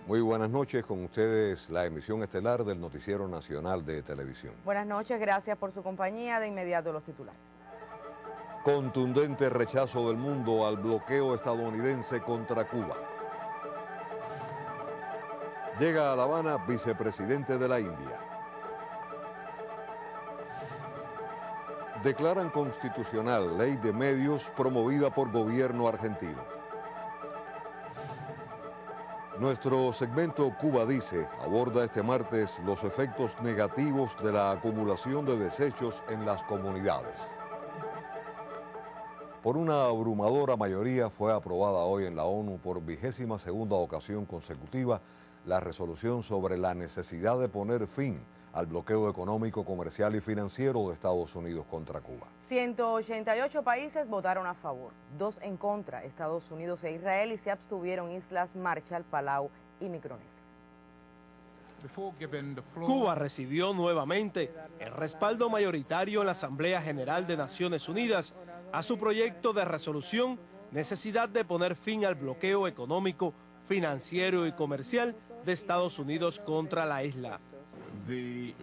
Muy buenas noches, con ustedes la emisión estelar del Noticiero Nacional de Televisión. Buenas noches, gracias por su compañía. De inmediato los titulares. Contundente rechazo del mundo al bloqueo estadounidense contra Cuba. Llega a La Habana vicepresidente de la India. Declaran constitucional ley de medios promovida por gobierno argentino. Nuestro segmento Cuba Dice aborda este martes los efectos negativos de la acumulación de desechos en las comunidades. Por una abrumadora mayoría fue aprobada hoy en la ONU por 22ª ocasión consecutiva la resolución sobre la necesidad de poner fin al bloqueo económico, comercial y financiero de Estados Unidos contra Cuba. 188 países votaron a favor, 2 en contra, Estados Unidos e Israel, y se abstuvieron Islas Marshall, Palau y Micronesia. Cuba recibió nuevamente el respaldo mayoritario en la Asamblea General de Naciones Unidas a su proyecto de resolución necesidad de poner fin al bloqueo económico, financiero y comercial de Estados Unidos contra la isla. El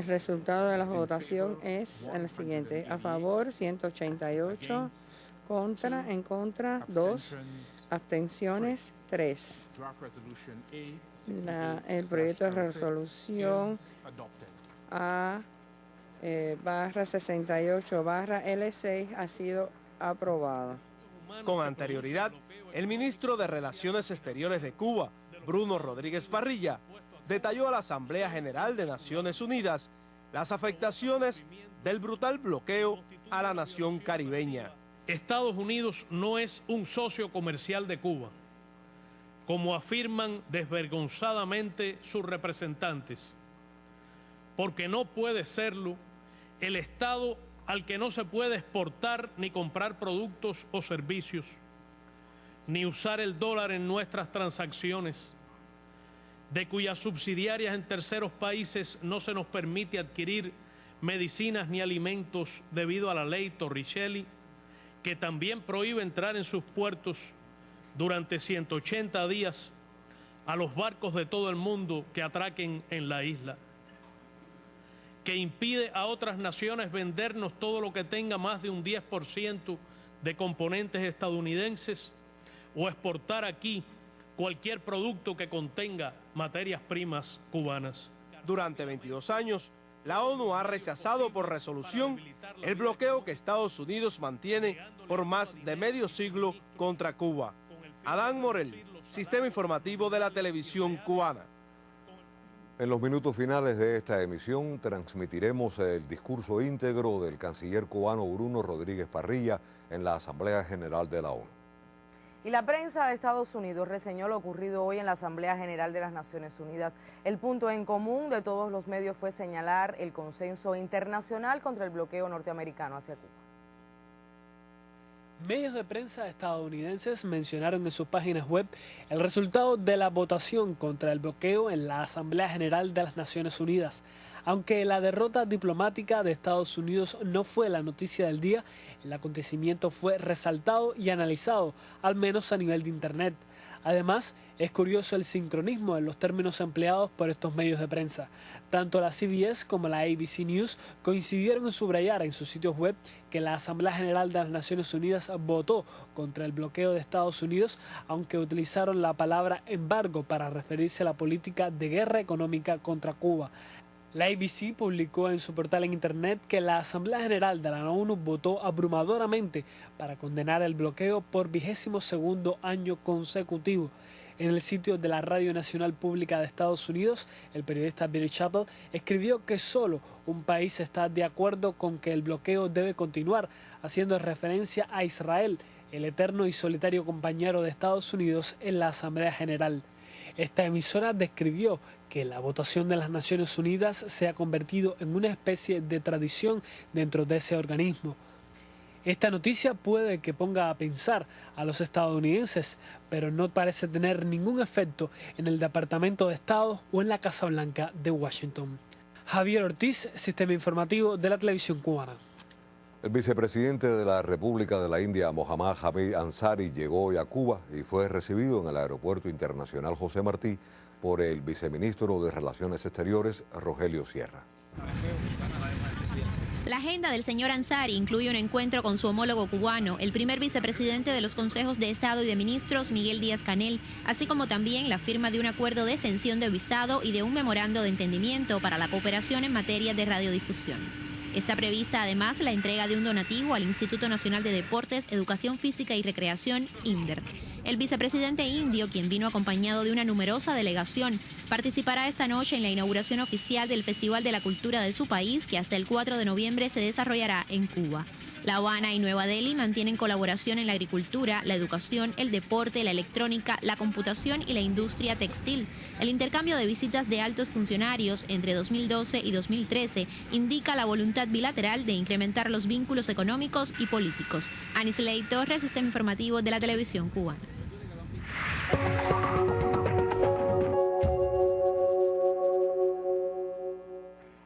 resultado de la votación es el siguiente: a favor 188, en contra 2, abstenciones 3. El proyecto de resolución A/68/L6 ha sido aprobado. Con anterioridad, el ministro de Relaciones Exteriores de Cuba, Bruno Rodríguez Parrilla, detalló a la Asamblea General de Naciones Unidas las afectaciones del brutal bloqueo a la nación caribeña. Estados Unidos no es un socio comercial de Cuba, como afirman desvergonzadamente sus representantes, porque no puede serlo el Estado al que no se puede exportar ni comprar productos o servicios, ni usar el dólar en nuestras transacciones, de cuyas subsidiarias en terceros países no se nos permite adquirir medicinas ni alimentos debido a la ley Torricelli, que también prohíbe entrar en sus puertos durante 180 días a los barcos de todo el mundo que atraquen en la isla, que impide a otras naciones vendernos todo lo que tenga más de un 10% de componentes estadounidenses o exportar aquí cualquier producto que contenga materias primas cubanas. Durante 22 años, la ONU ha rechazado por resolución el bloqueo que Estados Unidos mantiene por más de medio siglo contra Cuba. Adán Morel, Sistema Informativo de la Televisión Cubana. En los minutos finales de esta emisión transmitiremos el discurso íntegro del canciller cubano Bruno Rodríguez Parrilla en la Asamblea General de la ONU. Y la prensa de Estados Unidos reseñó lo ocurrido hoy en la Asamblea General de las Naciones Unidas. El punto en común de todos los medios fue señalar el consenso internacional contra el bloqueo norteamericano hacia Cuba. Medios de prensa estadounidenses mencionaron en sus páginas web el resultado de la votación contra el bloqueo en la Asamblea General de las Naciones Unidas. Aunque la derrota diplomática de Estados Unidos no fue la noticia del día, el acontecimiento fue resaltado y analizado, al menos a nivel de Internet. Además, es curioso el sincronismo en los términos empleados por estos medios de prensa. Tanto la CBS como la ABC News coincidieron en subrayar en sus sitios web que la Asamblea General de las Naciones Unidas votó contra el bloqueo de Estados Unidos, aunque utilizaron la palabra embargo para referirse a la política de guerra económica contra Cuba. La ABC publicó en su portal en Internet que la Asamblea General de la ONU votó abrumadoramente para condenar el bloqueo por 22º año consecutivo. En el sitio de la Radio Nacional Pública de Estados Unidos, el periodista Billy Chappell escribió que solo un país está de acuerdo con que el bloqueo debe continuar, haciendo referencia a Israel, el eterno y solitario compañero de Estados Unidos en la Asamblea General. Esta emisora describió que la votación de las Naciones Unidas se ha convertido en una especie de tradición dentro de ese organismo. Esta noticia puede que ponga a pensar a los estadounidenses, pero no parece tener ningún efecto en el Departamento de Estado o en la Casa Blanca de Washington. Javier Ortiz, Sistema Informativo de la Televisión Cubana. El vicepresidente de la República de la India, Mohammad Hamid Ansari, llegó hoy a Cuba y fue recibido en el Aeropuerto Internacional José Martí por el viceministro de Relaciones Exteriores, Rogelio Sierra. La agenda del señor Ansari incluye un encuentro con su homólogo cubano, el primer vicepresidente de los consejos de Estado y de Ministros, Miguel Díaz-Canel, así como también la firma de un acuerdo de exención de visado y de un memorando de entendimiento para la cooperación en materia de radiodifusión. Está prevista además la entrega de un donativo al Instituto Nacional de Deportes, Educación Física y Recreación, INDER. El vicepresidente indio, quien vino acompañado de una numerosa delegación, participará esta noche en la inauguración oficial del Festival de la Cultura de su país, que hasta el 4 de noviembre se desarrollará en Cuba. La Habana y Nueva Delhi mantienen colaboración en la agricultura, la educación, el deporte, la electrónica, la computación y la industria textil. El intercambio de visitas de altos funcionarios entre 2012 y 2013 indica la voluntad bilateral de incrementar los vínculos económicos y políticos. Anisley Torres, Sistema Informativo de la Televisión Cubana.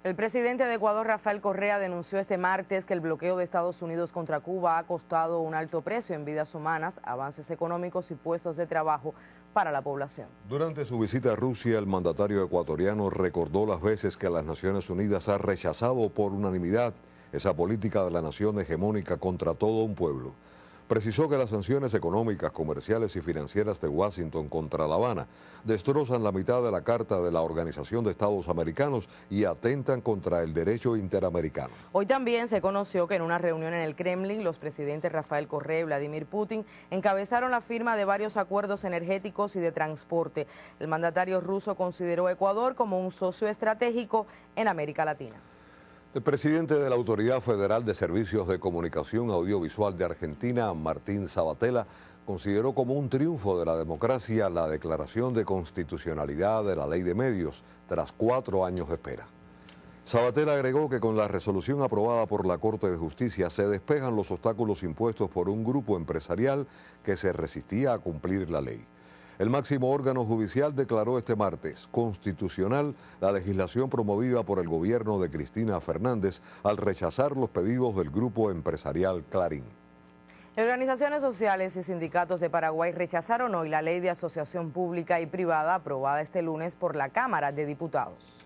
El presidente de Ecuador, Rafael Correa, denunció este martes que el bloqueo de Estados Unidos contra Cuba ha costado un alto precio en vidas humanas, avances económicos y puestos de trabajo para la población. Durante su visita a Rusia, el mandatario ecuatoriano recordó las veces que las Naciones Unidas ha rechazado por unanimidad esa política de la nación hegemónica contra todo un pueblo. Precisó que las sanciones económicas, comerciales y financieras de Washington contra La Habana destrozan la mitad de la Carta de la Organización de Estados Americanos y atentan contra el derecho interamericano. Hoy también se conoció que en una reunión en el Kremlin, los presidentes Rafael Correa y Vladimir Putin encabezaron la firma de varios acuerdos energéticos y de transporte. El mandatario ruso consideró a Ecuador como un socio estratégico en América Latina. El presidente de la Autoridad Federal de Servicios de Comunicación Audiovisual de Argentina, Martín Sabatella, consideró como un triunfo de la democracia la declaración de constitucionalidad de la Ley de Medios tras 4 años de espera. Sabatella agregó que con la resolución aprobada por la Corte de Justicia se despejan los obstáculos impuestos por un grupo empresarial que se resistía a cumplir la ley. El máximo órgano judicial declaró este martes constitucional la legislación promovida por el gobierno de Cristina Fernández al rechazar los pedidos del grupo empresarial Clarín. Organizaciones sociales y sindicatos de Paraguay rechazaron hoy la ley de asociación pública y privada aprobada este lunes por la Cámara de Diputados.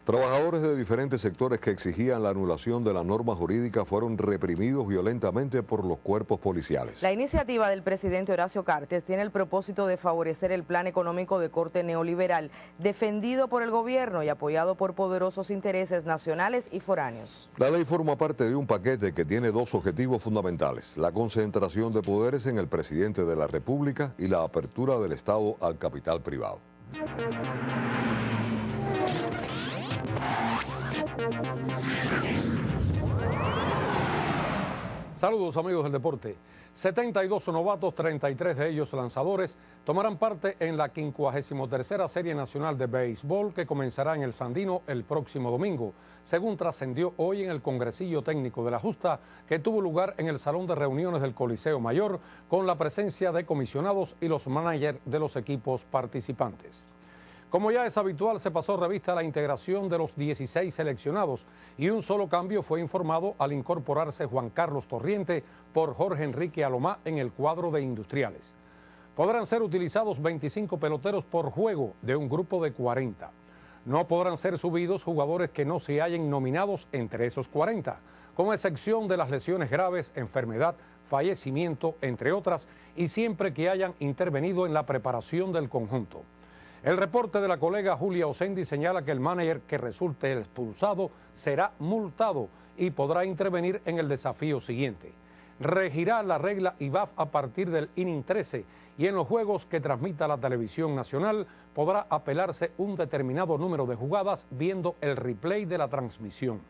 Trabajadores de diferentes sectores que exigían la anulación de la norma jurídica fueron reprimidos violentamente por los cuerpos policiales. La iniciativa del presidente Horacio Cartes tiene el propósito de favorecer el plan económico de corte neoliberal, defendido por el gobierno y apoyado por poderosos intereses nacionales y foráneos. La ley forma parte de un paquete que tiene 2 objetivos fundamentales: la concentración de poderes en el presidente de la República y la apertura del Estado al capital privado. Saludos amigos del deporte. 72 novatos, 33 de ellos lanzadores, tomarán parte en la 53ª Serie Nacional de Béisbol que comenzará en el Sandino el próximo domingo, según trascendió hoy en el Congresillo Técnico de la Justa, que tuvo lugar en el Salón de Reuniones del Coliseo Mayor, con la presencia de comisionados y los managers de los equipos participantes. Como ya es habitual, se pasó revista a la integración de los 16 seleccionados y un solo cambio fue informado al incorporarse Juan Carlos Torriente por Jorge Enrique Alomá en el cuadro de Industriales. Podrán ser utilizados 25 peloteros por juego de un grupo de 40. No podrán ser subidos jugadores que no se hallen nominados entre esos 40, con excepción de las lesiones graves, enfermedad, fallecimiento, entre otras, y siempre que hayan intervenido en la preparación del conjunto. El reporte de la colega Julia Osendi señala que el manager que resulte expulsado será multado y podrá intervenir en el desafío siguiente. Regirá la regla IBAF a partir del inning 13 y en los juegos que transmita la televisión nacional podrá apelarse un determinado número de jugadas viendo el replay de la transmisión.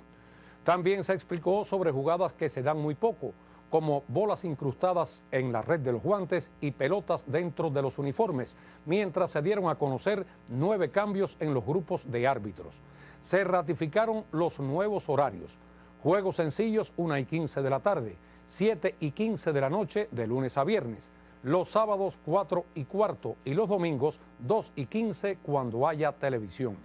También se explicó sobre jugadas que se dan muy poco, como bolas incrustadas en la red de los guantes y pelotas dentro de los uniformes, mientras se dieron a conocer 9 cambios en los grupos de árbitros. Se ratificaron los nuevos horarios: juegos sencillos 1:15 de la tarde, 7:15 de la noche de lunes a viernes. Los sábados 4:15 y los domingos 2:15 cuando haya televisión.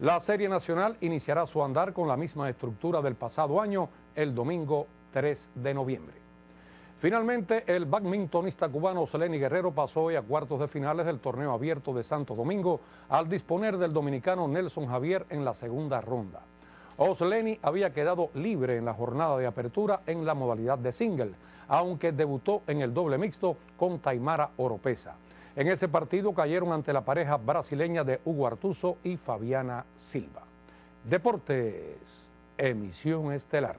La serie nacional iniciará su andar con la misma estructura del pasado año, el domingo 3 de noviembre. Finalmente, el badmintonista cubano Osleni Guerrero pasó hoy a cuartos de finales del torneo abierto de Santo Domingo al disponer del dominicano Nelson Javier en la segunda ronda. Osleni había quedado libre en la jornada de apertura en la modalidad de single, aunque debutó en el doble mixto con Taimara Oropesa. En ese partido cayeron ante la pareja brasileña de Hugo Artuso y Fabiana Silva. Deportes, emisión estelar.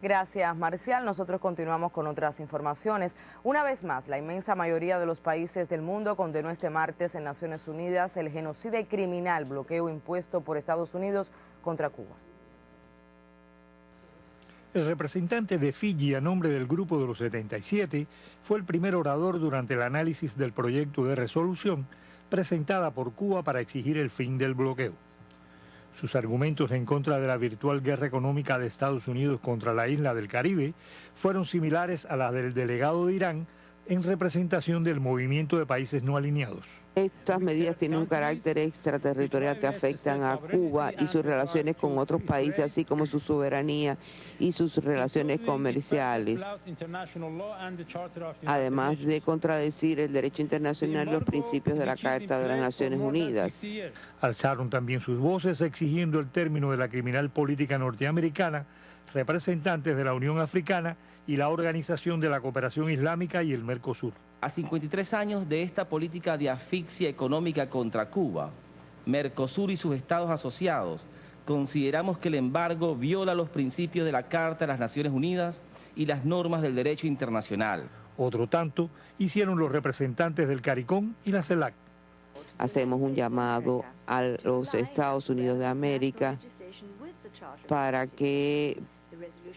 Gracias, Marcial. Nosotros continuamos con otras informaciones. Una vez más, la inmensa mayoría de los países del mundo condenó este martes en Naciones Unidas el genocida y criminal bloqueo impuesto por Estados Unidos contra Cuba. El representante de Fiji a nombre del Grupo de los 77 fue el primer orador durante el análisis del proyecto de resolución presentada por Cuba para exigir el fin del bloqueo. Sus argumentos en contra de la virtual guerra económica de Estados Unidos contra la isla del Caribe fueron similares a las del delegado de Irán en representación del movimiento de países no alineados. Estas medidas tienen un carácter extraterritorial que afectan a Cuba y sus relaciones con otros países, así como su soberanía y sus relaciones comerciales, además de contradecir el derecho internacional y los principios de la Carta de las Naciones Unidas. Alzaron también sus voces exigiendo el término de la criminal política norteamericana, representantes de la Unión Africana y la Organización de la Cooperación Islámica y el Mercosur. A 53 años de esta política de asfixia económica contra Cuba, Mercosur y sus estados asociados, consideramos que el embargo viola los principios de la Carta de las Naciones Unidas y las normas del derecho internacional. Otro tanto hicieron los representantes del CARICOM y la CELAC. Hacemos un llamado a los Estados Unidos de América para que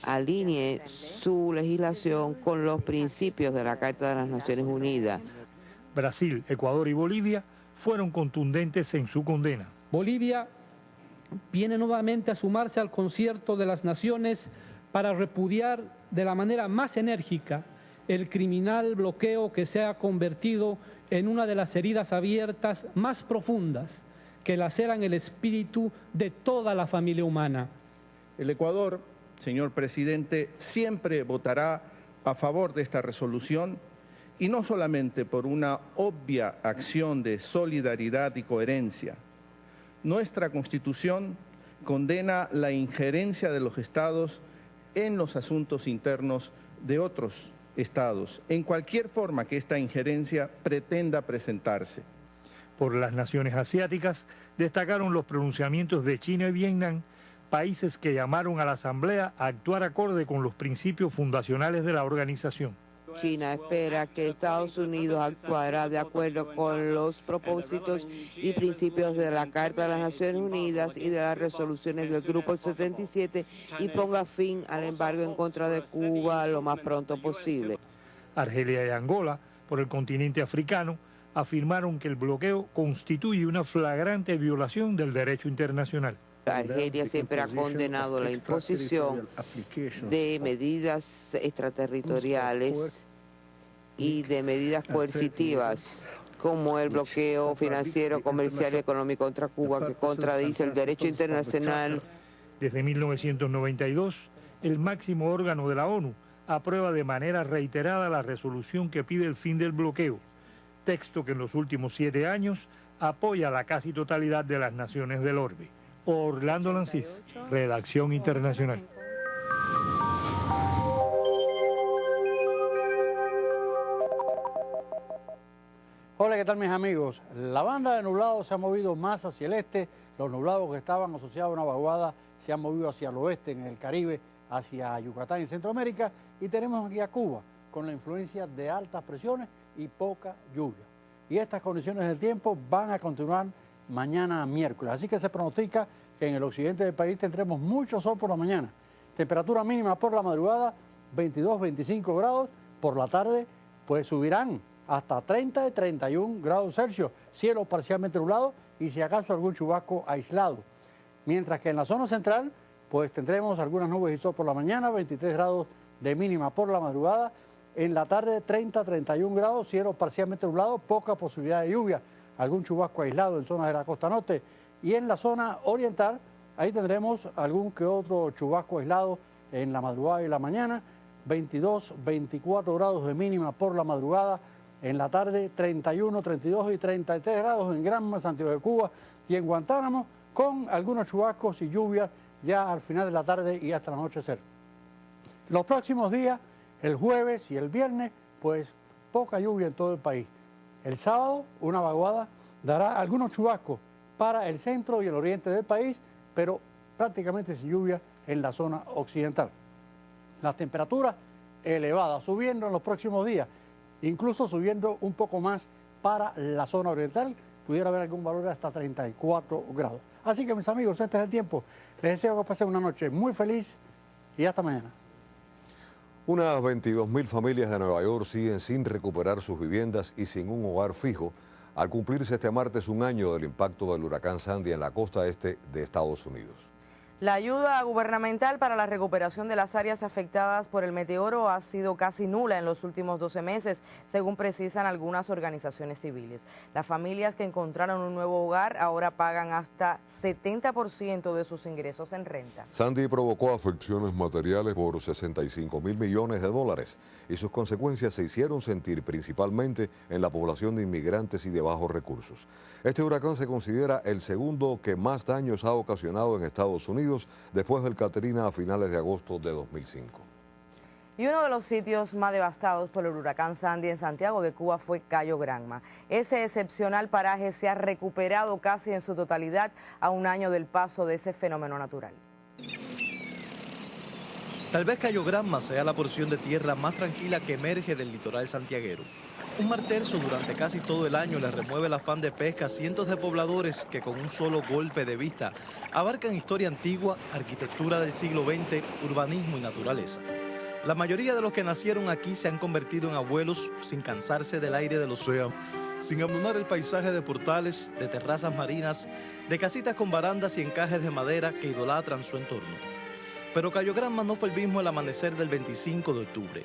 alinee su legislación con los principios de la Carta de las Naciones Unidas. Brasil, Ecuador y Bolivia fueron contundentes en su condena. Bolivia viene nuevamente a sumarse al concierto de las naciones para repudiar de la manera más enérgica el criminal bloqueo que se ha convertido en una de las heridas abiertas más profundas que laceran el espíritu de toda la familia humana. El Ecuador, señor presidente, siempre votará a favor de esta resolución y no solamente por una obvia acción de solidaridad y coherencia. Nuestra Constitución condena la injerencia de los estados en los asuntos internos de otros estados, en cualquier forma que esta injerencia pretenda presentarse. Por las naciones asiáticas destacaron los pronunciamientos de China y Vietnam, países que llamaron a la Asamblea a actuar acorde con los principios fundacionales de la organización. China espera que Estados Unidos actuará de acuerdo con los propósitos y principios de la Carta de las Naciones Unidas y de las resoluciones del Grupo 77 y ponga fin al embargo en contra de Cuba lo más pronto posible. Argelia y Angola, por el continente africano, afirmaron que el bloqueo constituye una flagrante violación del derecho internacional. Argelia siempre ha condenado la imposición de medidas extraterritoriales y de medidas coercitivas como el bloqueo financiero, comercial y económico contra Cuba, que contradice el derecho internacional. Desde 1992, el máximo órgano de la ONU aprueba de manera reiterada la resolución que pide el fin del bloqueo, texto que en los últimos 7 años apoya a la casi totalidad de las naciones del orbe. Orlando Lancís, Redacción Internacional. Hola, ¿qué tal mis amigos? La banda de nublados se ha movido más hacia el este, los nublados que estaban asociados a una vaguada se han movido hacia el oeste, en el Caribe, hacia Yucatán y Centroamérica, y tenemos aquí a Cuba con la influencia de altas presiones y poca lluvia. Y estas condiciones del tiempo van a continuar mañana miércoles, así que se pronostica que en el occidente del país tendremos mucho sol por la mañana. Temperatura mínima por la madrugada 22-25 grados, por la tarde pues subirán hasta 30 y 31 grados Celsius, cielo parcialmente nublado y si acaso algún chubasco aislado. Mientras que en la zona central pues tendremos algunas nubes y sol por la mañana, 23 grados de mínima por la madrugada. En la tarde 30 a 31 grados, cielo parcialmente nublado, poca posibilidad de lluvia, algún chubasco aislado en zonas de la costa norte. Y en la zona oriental, ahí tendremos algún que otro chubasco aislado en la madrugada y la mañana. 22, 24 grados de mínima por la madrugada. En la tarde 31, 32 y 33 grados en Granma, Santiago de Cuba y en Guantánamo, con algunos chubascos y lluvias ya al final de la tarde y hasta el anochecer. Los próximos días, el jueves y el viernes, pues poca lluvia en todo el país. El sábado, una vaguada dará algunos chubascos para el centro y el oriente del país, pero prácticamente sin lluvia en la zona occidental. Las temperaturas elevadas, subiendo en los próximos días, incluso subiendo un poco más para la zona oriental, pudiera haber algún valor de hasta 34 grados. Así que, mis amigos, este es el tiempo. Les deseo que pasen una noche muy feliz y hasta mañana. Unas 22.000 familias de Nueva York siguen sin recuperar sus viviendas y sin un hogar fijo al cumplirse este martes un año del impacto del huracán Sandy en la costa este de Estados Unidos. La ayuda gubernamental para la recuperación de las áreas afectadas por el meteoro ha sido casi nula en los últimos 12 meses, según precisan algunas organizaciones civiles. Las familias que encontraron un nuevo hogar ahora pagan hasta 70% de sus ingresos en renta. Sandy provocó afecciones materiales por $65.000 millones y sus consecuencias se hicieron sentir principalmente en la población de inmigrantes y de bajos recursos. Este huracán se considera el segundo que más daños ha ocasionado en Estados Unidos después del Katrina a finales de agosto de 2005. Y uno de los sitios más devastados por el huracán Sandy en Santiago de Cuba fue Cayo Granma. Ese excepcional paraje se ha recuperado casi en su totalidad a un año del paso de ese fenómeno natural. Tal vez Cayo Granma sea la porción de tierra más tranquila que emerge del litoral santiaguero. Un mar terso durante casi todo el año le remueve el afán de pesca a cientos de pobladores que con un solo golpe de vista abarcan historia antigua, arquitectura del siglo XX, urbanismo y naturaleza. La mayoría de los que nacieron aquí se han convertido en abuelos sin cansarse del aire del océano, sin abandonar el paisaje de portales, de terrazas marinas, de casitas con barandas y encajes de madera que idolatran su entorno. Pero Cayo Granma no fue el mismo el amanecer del 25 de octubre.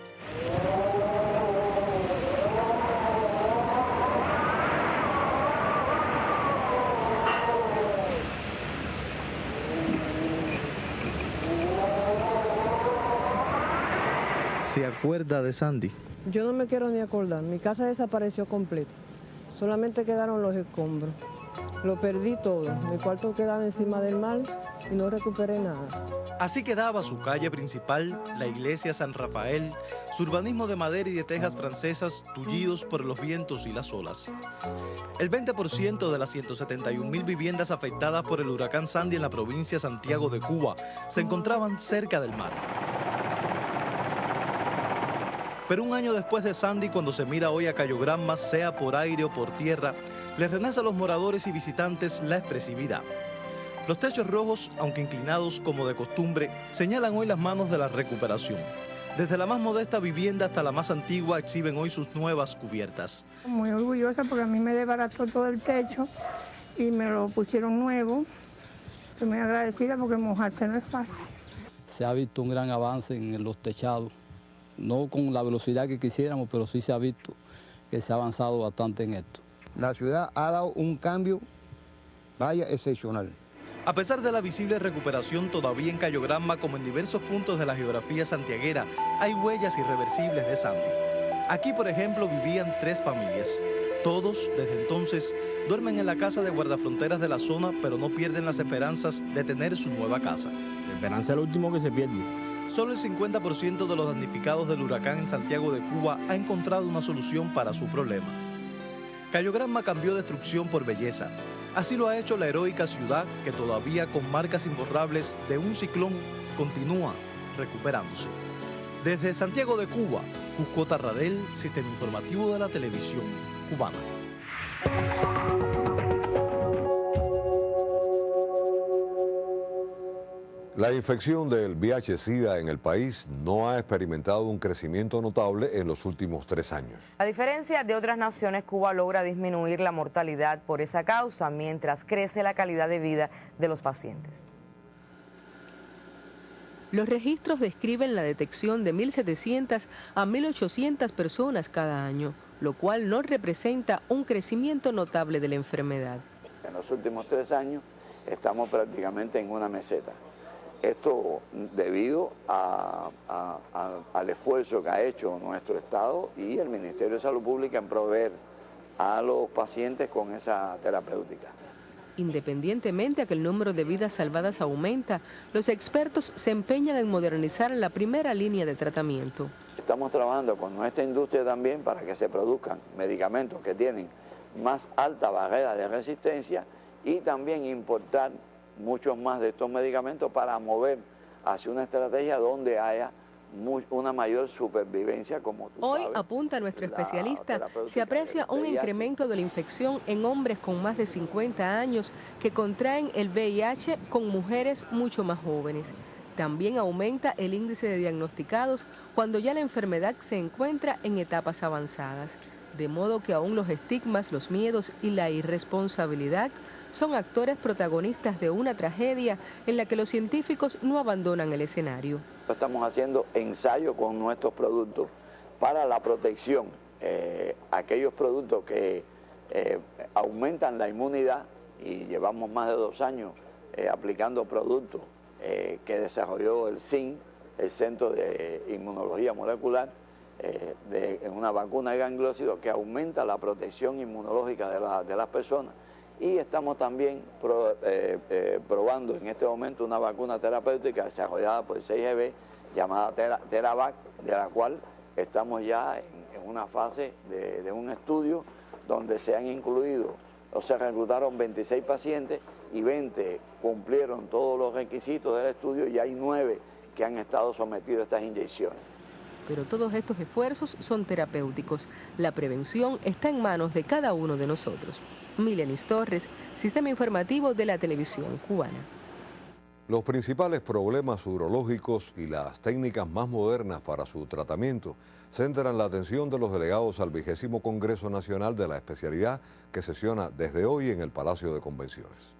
¿Se acuerda de Sandy? Yo no me quiero ni acordar. Mi casa desapareció completa. Solamente quedaron los escombros. Lo perdí todo. Mi cuarto quedaba encima del mar y no recuperé nada. Así quedaba su calle principal, la iglesia San Rafael, su urbanismo de madera y de tejas francesas tullidos por los vientos y las olas. El 20% de las 171.000 viviendas afectadas por el huracán Sandy en la provincia de Santiago de Cuba se encontraban cerca del mar. Pero un año después de Sandy, cuando se mira hoy a Cayo Granma, sea por aire o por tierra, les renace a los moradores y visitantes la expresividad. Los techos rojos, aunque inclinados como de costumbre, señalan hoy las manos de la recuperación. Desde la más modesta vivienda hasta la más antigua exhiben hoy sus nuevas cubiertas. Muy orgullosa porque a mí me desbarató todo el techo y me lo pusieron nuevo. Estoy muy agradecida porque mojarse no es fácil. Se ha visto un gran avance en los techados. No con la velocidad que quisiéramos, pero sí se ha visto que se ha avanzado bastante en esto. La ciudad ha dado un cambio, vaya, excepcional. A pesar de la visible recuperación, todavía en Cayo Granma, como en diversos puntos de la geografía santiaguera, hay huellas irreversibles de Sandy. Aquí, por ejemplo, vivían 3 familias. Todos, desde entonces, duermen en la casa de guardafronteras de la zona, pero no pierden las esperanzas de tener su nueva casa. La esperanza es lo último que se pierde. Solo el 50% de los damnificados del huracán en Santiago de Cuba ha encontrado una solución para su problema. Cayo Granma cambió destrucción por belleza. Así lo ha hecho la heroica ciudad que todavía con marcas imborrables de un ciclón continúa recuperándose. Desde Santiago de Cuba, Cusco Tarradel, Sistema Informativo de la Televisión Cubana. La infección del VIH-Sida en el país no ha experimentado un crecimiento notable en los últimos 3 años. A diferencia de otras naciones, Cuba logra disminuir la mortalidad por esa causa, mientras crece la calidad de vida de los pacientes. Los registros describen la detección de 1.700 a 1.800 personas cada año, lo cual no representa un crecimiento notable de la enfermedad. En los últimos 3 años estamos prácticamente en una meseta. Esto debido al esfuerzo que ha hecho nuestro Estado y el Ministerio de Salud Pública en proveer a los pacientes con esa terapéutica. Independientemente a que el número de vidas salvadas aumenta, los expertos se empeñan en modernizar la primera línea de tratamiento. Estamos trabajando con nuestra industria también para que se produzcan medicamentos que tienen más alta barrera de resistencia y también importar muchos más de estos medicamentos para mover hacia una estrategia donde haya una mayor supervivencia, como tú Hoy, sabes, apunta nuestro especialista, se aprecia un incremento de la infección en hombres con más de 50 años que contraen el VIH con mujeres mucho más jóvenes. También aumenta el índice de diagnosticados cuando ya la enfermedad se encuentra en etapas avanzadas. De modo que aún los estigmas, los miedos y la irresponsabilidad son actores protagonistas de una tragedia en la que los científicos no abandonan el escenario. Estamos haciendo ensayos con nuestros productos para la protección, aquellos productos que aumentan la inmunidad, y llevamos más de 2 años aplicando productos que desarrolló el CIN, el Centro de Inmunología Molecular, en una vacuna de gangliósidos que aumenta la protección inmunológica de las personas. Y estamos también probando en este momento una vacuna terapéutica desarrollada por CIGB llamada Teravac, de la cual estamos ya en una fase de un estudio donde se han incluido, o se reclutaron 26 pacientes y 20 cumplieron todos los requisitos del estudio y hay 9 que han estado sometidos a estas inyecciones. Pero todos estos esfuerzos son terapéuticos. La prevención está en manos de cada uno de nosotros. Milenis Torres, Sistema Informativo de la Televisión Cubana. Los principales problemas urológicos y las técnicas más modernas para su tratamiento centran la atención de los delegados al 20º Congreso Nacional de la Especialidad que sesiona desde hoy en el Palacio de Convenciones.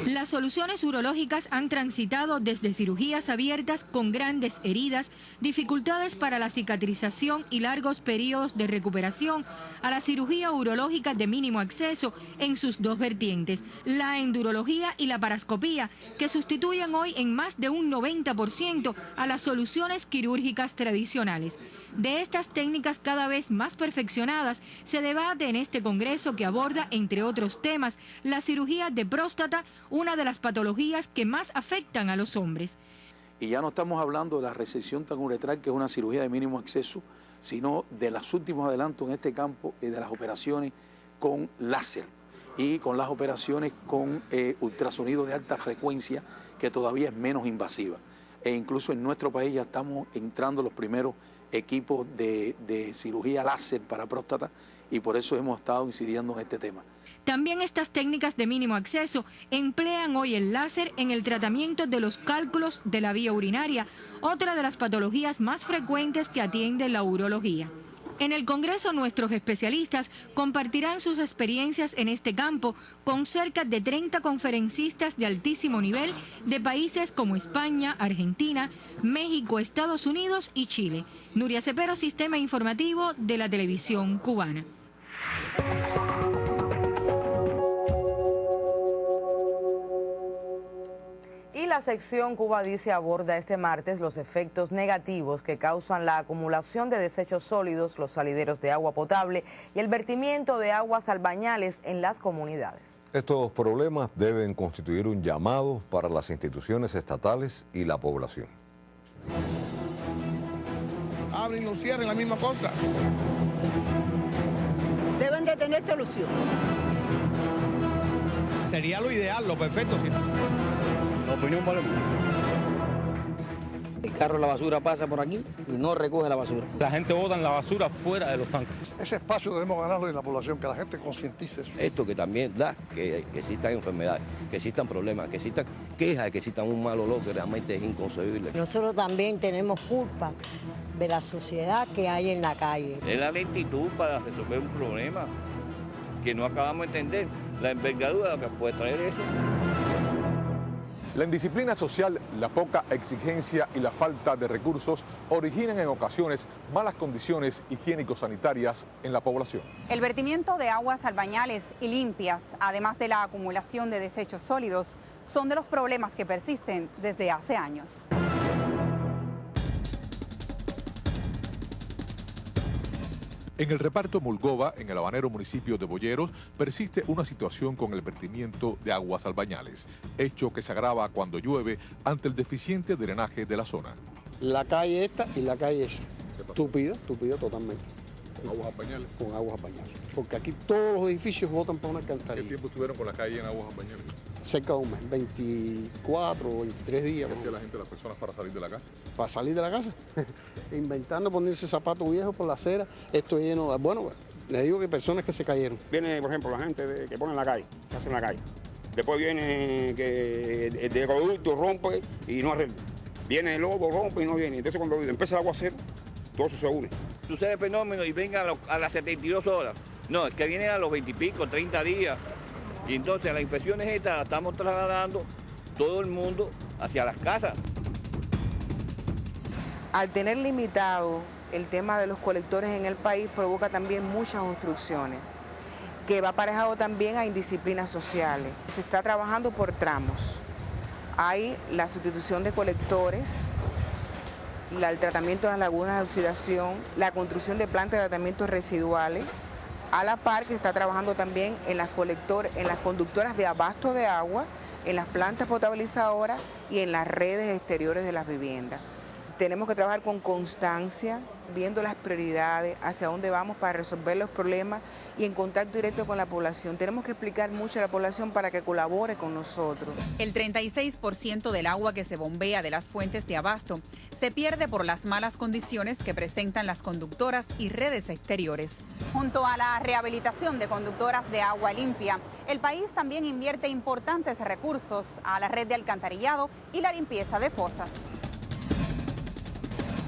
Las soluciones urológicas han transitado desde cirugías abiertas con grandes heridas, dificultades para la cicatrización y largos periodos de recuperación, a la cirugía urológica de mínimo acceso en sus 2 vertientes, la endurología y la paroscopía, que sustituyen hoy en más de un 90% a las soluciones quirúrgicas tradicionales. De estas técnicas cada vez más perfeccionadas se debate en este congreso que aborda, entre otros temas, la cirugía de próstata, una de las patologías que más afectan a los hombres. Y ya no estamos hablando de la resección tanuretral, que es una cirugía de mínimo acceso, sino de los últimos adelantos en este campo y de las operaciones con láser y con las operaciones con ultrasonido de alta frecuencia, que todavía es menos invasiva. E incluso en nuestro país ya estamos entrando los primeros equipos de cirugía láser para próstata y por eso hemos estado incidiendo en este tema. También estas técnicas de mínimo acceso emplean hoy el láser en el tratamiento de los cálculos de la vía urinaria, otra de las patologías más frecuentes que atiende la urología. En el Congreso nuestros especialistas compartirán sus experiencias en este campo con cerca de 30 conferencistas de altísimo nivel de países como España, Argentina, México, Estados Unidos y Chile. Nuria Cepero, Sistema Informativo de la Televisión Cubana. Y la sección Cuba Dice aborda este martes los efectos negativos que causan la acumulación de desechos sólidos, los salideros de agua potable y el vertimiento de aguas albañales en las comunidades. Estos problemas deben constituir un llamado para las instituciones estatales y la población. Abren y lo cierran, la misma cosa. Deben de tener solución. Sería lo ideal, lo perfecto. La opinión vale mucho. El carro de la basura pasa por aquí y no recoge la basura. La gente bota la basura fuera de los tanques. Ese espacio debemos ganarlo en la población, que la gente concientice eso. Esto que también da que existan enfermedades, que existan problemas, que existan quejas, que existan un mal olor que realmente es inconcebible. Nosotros también tenemos culpa de la sociedad que hay en la calle. Es la lentitud para resolver un problema que no acabamos de entender, la envergadura que puede traer eso. La indisciplina social, la poca exigencia y la falta de recursos originan en ocasiones malas condiciones higiénico-sanitarias en la población. El vertimiento de aguas albañales y limpias, además de la acumulación de desechos sólidos, son de los problemas que persisten desde hace años. En el reparto Mulgova, en el habanero municipio de Boyeros, persiste una situación con el vertimiento de aguas albañales, hecho que se agrava cuando llueve ante el deficiente drenaje de la zona. La calle esta y la calle esa, tupido totalmente. ¿Con aguas albañales? Con aguas albañales, porque aquí todos los edificios botan para una alcantarilla. ¿Qué tiempo estuvieron con la calle en aguas albañales? Cerca de un mes, 24 o 23 días. ¿Qué hacía la gente, las personas para salir de la casa? Para salir de la casa, inventando ponerse zapatos viejos por la acera, esto lleno de... Bueno, le digo que personas que se cayeron. Viene, por ejemplo, la gente que pone en la calle, que hace en la calle. Después viene que el de acueducto rompe y no arregla. Viene el lodo, rompe y no viene. Entonces cuando empieza el aguacero, todo eso se une. Sucede el fenómeno y venga a las 72 horas. No, es que viene a los 20 y pico, 30 días. Y entonces las infecciones estas las estamos trasladando todo el mundo hacia las casas. Al tener limitado el tema de los colectores en el país, provoca también muchas obstrucciones, que va aparejado también a indisciplinas sociales. Se está trabajando por tramos. Hay la sustitución de colectores, el tratamiento de las lagunas de oxidación, la construcción de plantas de tratamientos residuales, a la par que está trabajando también en las conductoras de abasto de agua, en las plantas potabilizadoras y en las redes exteriores de las viviendas. Tenemos que trabajar con constancia, viendo las prioridades, hacia dónde vamos para resolver los problemas y en contacto directo con la población. Tenemos que explicar mucho a la población para que colabore con nosotros. El 36% del agua que se bombea de las fuentes de abasto se pierde por las malas condiciones que presentan las conductoras y redes exteriores. Junto a la rehabilitación de conductoras de agua limpia, el país también invierte importantes recursos a la red de alcantarillado y la limpieza de fosas.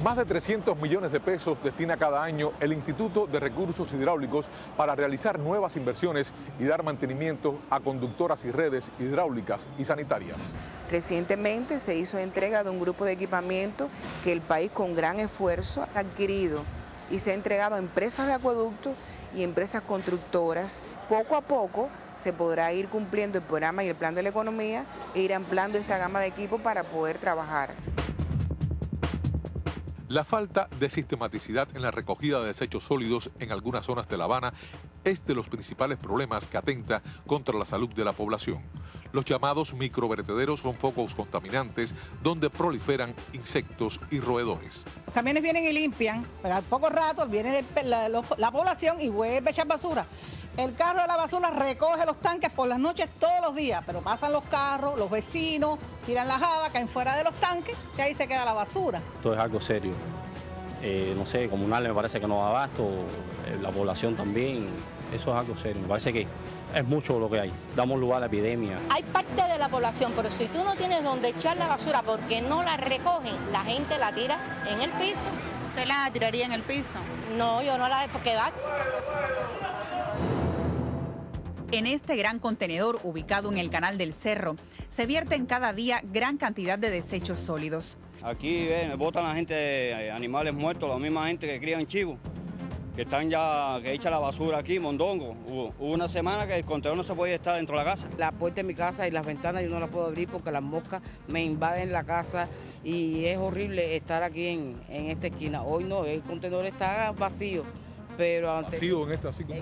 Más de 300 millones de pesos destina cada año el Instituto de Recursos Hidráulicos para realizar nuevas inversiones y dar mantenimiento a conductoras y redes hidráulicas y sanitarias. Recientemente se hizo entrega de un grupo de equipamiento que el país con gran esfuerzo ha adquirido y se ha entregado a empresas de acueductos y empresas constructoras. Poco a poco se podrá ir cumpliendo el programa y el plan de la economía e ir ampliando esta gama de equipos para poder trabajar. La falta de sistematicidad en la recogida de desechos sólidos en algunas zonas de La Habana es de los principales problemas que atenta contra la salud de la población. Los llamados microvertederos son focos contaminantes donde proliferan insectos y roedores. Los camiones vienen y limpian, pero al poco rato viene la población y vuelve a echar basura. El carro de la basura recoge los tanques por las noches todos los días, pero pasan los carros, los vecinos, tiran la java, caen fuera de los tanques y ahí se queda la basura. Esto es algo serio. No sé, comunal me parece que no da abasto, la población también, eso es algo serio. Me parece que es mucho lo que hay, damos lugar a la epidemia. Hay parte de la población, pero si tú no tienes donde echar la basura porque no la recogen, la gente la tira en el piso. ¿Usted la tiraría en el piso? No, yo no la, porque va. En este gran contenedor ubicado en el Canal del Cerro, se vierten cada día gran cantidad de desechos sólidos. Aquí botan la gente animales muertos, la misma gente que crían chivos, que están ya, que echa la basura aquí, mondongo. Hubo una semana que el contenedor no se podía estar dentro de la casa. La puerta de mi casa y las ventanas yo no las puedo abrir porque las moscas me invaden la casa y es horrible estar aquí en esta esquina. Hoy no, el contenedor está vacío. Pero antes, ¿vacío en esta? Así como...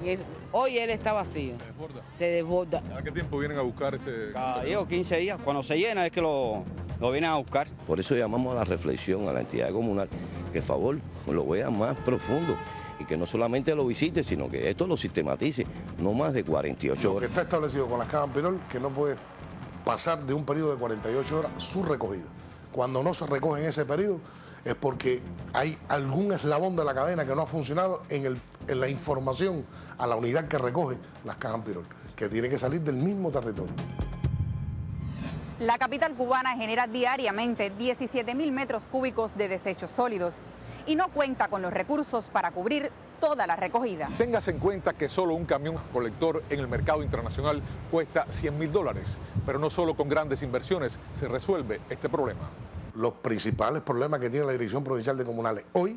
Hoy él está vacío. ¿Se desborda? Se desborda. ¿A qué tiempo vienen a buscar Cada día o 15 días. Cuando se llena es que lo vienen a buscar. Por eso llamamos a la reflexión a la entidad comunal, que por favor lo vea más profundo y que no solamente lo visite, sino que esto lo sistematice, no más de 48 horas. Lo que está establecido con las cajas Pirol, que no puede pasar de un periodo de 48 horas su recogida. Cuando no se recoge en ese periodo, es porque hay algún eslabón de la cadena que no ha funcionado en la información a la unidad que recoge las cajas Pirol, que tiene que salir del mismo territorio. La capital cubana genera diariamente 17.000 metros cúbicos de desechos sólidos y no cuenta con los recursos para cubrir toda la recogida. Téngase en cuenta que solo un camión colector en el mercado internacional cuesta $100.000, pero no solo con grandes inversiones se resuelve este problema. Los principales problemas que tiene la Dirección Provincial de Comunales hoy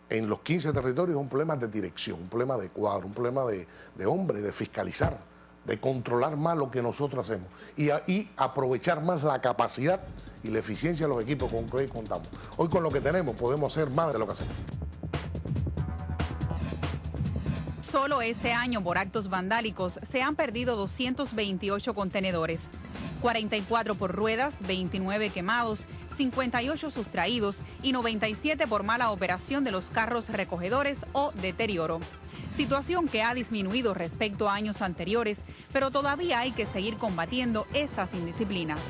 en los 15 territorios son problemas de dirección, un problema de cuadro, un problema de hombre, de fiscalizar, de controlar más lo que nosotros hacemos y aprovechar más la capacidad y la eficiencia de los equipos con que hoy contamos. Hoy con lo que tenemos podemos hacer más de lo que hacemos. Solo este año por actos vandálicos se han perdido 228 contenedores, 44 por ruedas, 29 quemados, 58 sustraídos y 97 por mala operación de los carros recogedores o deterioro. Situación que ha disminuido respecto a años anteriores, pero todavía hay que seguir combatiendo estas indisciplinas.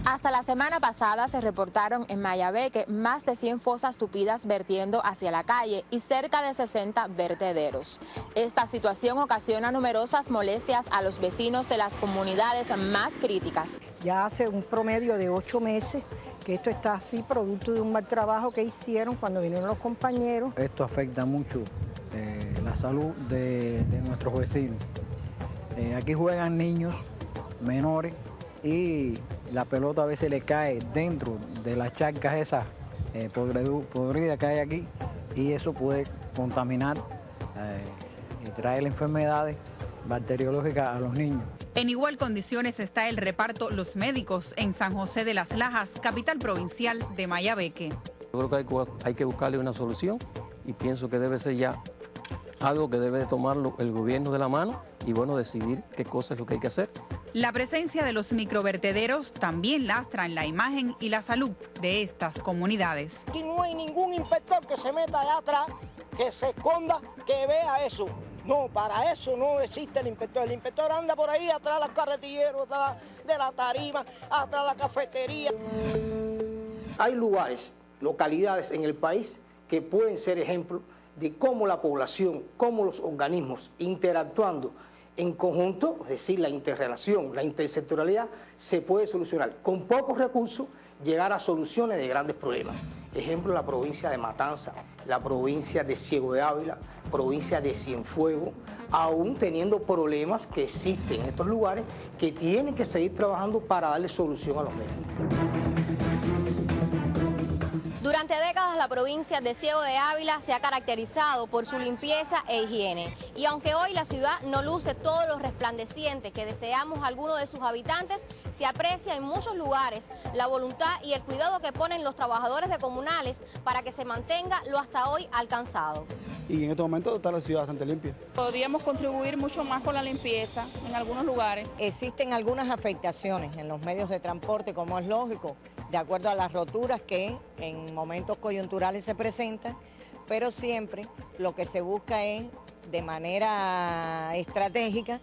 Hasta la semana pasada se reportaron en Mayabeque más de 100 fosas tupidas vertiendo hacia la calle y cerca de 60 vertederos. Esta situación ocasiona numerosas molestias a los vecinos de las comunidades más críticas. Ya hace un promedio de 8 meses que esto está así, producto de un mal trabajo que hicieron cuando vinieron los compañeros. Esto afecta mucho la salud de nuestros vecinos. Aquí juegan niños menores y la pelota a veces le cae dentro de las charcas esas podridas que hay aquí y eso puede contaminar y traer enfermedades bacteriológicas a los niños. En igual condiciones está el reparto Los Médicos en San José de las Lajas, capital provincial de Mayabeque. Yo creo que hay que buscarle una solución y pienso que debe ser ya algo que debe de tomarlo el gobierno de la mano y bueno, decidir qué cosa es lo que hay que hacer. La presencia de los microvertederos también lastra en la imagen y la salud de estas comunidades. Aquí no hay ningún inspector que se meta allá atrás, que se esconda, que vea eso. No, para eso no existe el inspector. El inspector anda por ahí atrás de los carretilleros, atrás de la tarima, atrás de la cafetería. Hay lugares, localidades en el país que pueden ser ejemplos de cómo la población, cómo los organismos interactuando en conjunto, es decir, la interrelación, la intersectorialidad, se puede solucionar. Con pocos recursos, llegar a soluciones de grandes problemas. Ejemplo, la provincia de Matanza, la provincia de Ciego de Ávila, provincia de Cienfuegos, aún teniendo problemas que existen en estos lugares, que tienen que seguir trabajando para darle solución a los mismos. Durante décadas la provincia de Ciego de Ávila se ha caracterizado por su limpieza e higiene. Y aunque hoy la ciudad no luce todo lo resplandeciente que deseamos algunos de sus habitantes, se aprecia en muchos lugares la voluntad y el cuidado que ponen los trabajadores de comunales para que se mantenga lo hasta hoy alcanzado. Y en estos momentos está la ciudad bastante limpia. Podríamos contribuir mucho más con la limpieza en algunos lugares. Existen algunas afectaciones en los medios de transporte, como es lógico, de acuerdo a las roturas que en momentos coyunturales se presentan, pero siempre lo que se busca es, de manera estratégica,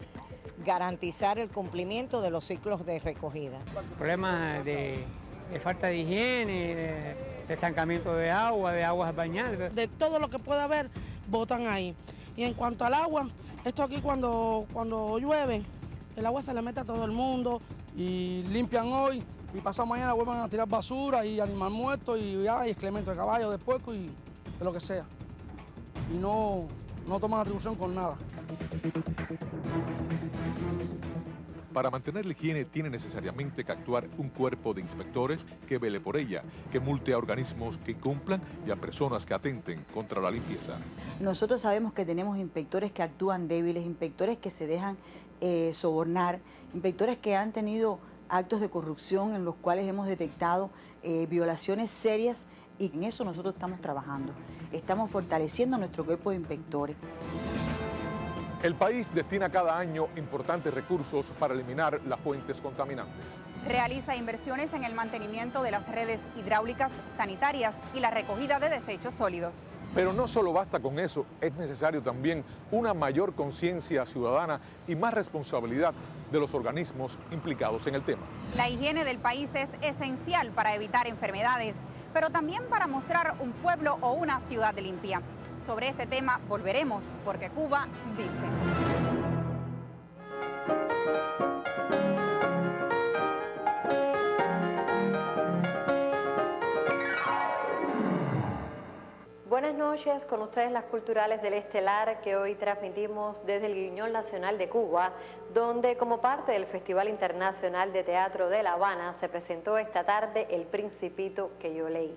garantizar el cumplimiento de los ciclos de recogida. Problemas de falta de higiene, de estancamiento de aguas bañadas. De todo lo que pueda haber, botan ahí. Y en cuanto al agua, esto aquí cuando llueve, el agua se le mete a todo el mundo y limpian hoy. Y pasado mañana vuelvan a tirar basura y animal muerto y excremento de caballo, de puerco y de lo que sea. Y no toman atribución con nada. Para mantener la higiene tiene necesariamente que actuar un cuerpo de inspectores que vele por ella, que multe a organismos que incumplan y a personas que atenten contra la limpieza. Nosotros sabemos que tenemos inspectores que actúan débiles, inspectores que se dejan sobornar, inspectores que han tenido actos de corrupción en los cuales hemos detectado violaciones serias y en eso nosotros estamos trabajando. Estamos fortaleciendo nuestro cuerpo de inspectores. El país destina cada año importantes recursos para eliminar las fuentes contaminantes. Realiza inversiones en el mantenimiento de las redes hidráulicas sanitarias y la recogida de desechos sólidos. Pero no solo basta con eso, es necesario también una mayor conciencia ciudadana y más responsabilidad de los organismos implicados en el tema. La higiene del país es esencial para evitar enfermedades, pero también para mostrar un pueblo o una ciudad limpia. Sobre este tema volveremos, porque Cuba dice. noches, con ustedes las culturales del Estelar que hoy transmitimos desde el Guiñol Nacional de Cuba, donde como parte del Festival Internacional de Teatro de La Habana se presentó esta tarde El Principito que yo leí.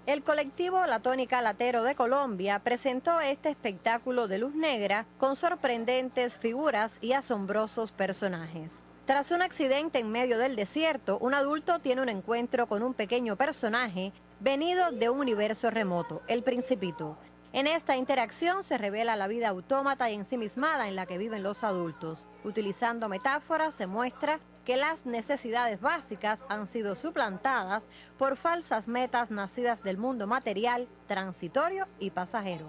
El colectivo La Tónica Latero de Colombia presentó este espectáculo de luz negra con sorprendentes figuras y asombrosos personajes. Tras un accidente en medio del desierto, un adulto tiene un encuentro con un pequeño personaje venido de un universo remoto, el Principito. En esta interacción se revela la vida autómata y ensimismada en la que viven los adultos. Utilizando metáforas se muestra que las necesidades básicas han sido suplantadas por falsas metas nacidas del mundo material, transitorio y pasajero.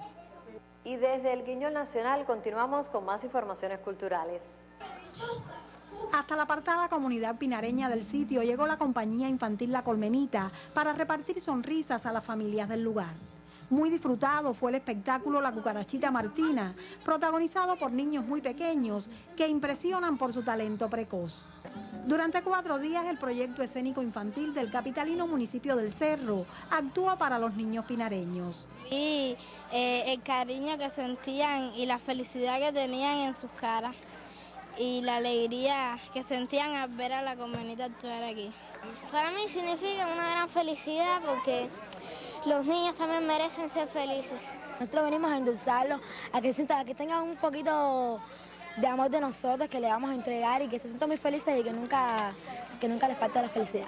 Y desde el Guiñol Nacional continuamos con más informaciones culturales. Hasta la apartada comunidad pinareña del sitio llegó la compañía infantil La Colmenita para repartir sonrisas a las familias del lugar. Muy disfrutado fue el espectáculo La Cucarachita Martina, protagonizado por niños muy pequeños que impresionan por su talento precoz. Durante 4 días el proyecto escénico infantil del capitalino municipio del Cerro actúa para los niños pinareños. Y el cariño que sentían y la felicidad que tenían en sus caras y la alegría que sentían al ver a La Colmenita actuar aquí. Para mí significa una gran felicidad porque los niños también merecen ser felices. Nosotros venimos a endulzarlos, a que tengan un poquito de amor de nosotros, que le vamos a entregar y que se sientan muy felices y que nunca les falte la felicidad.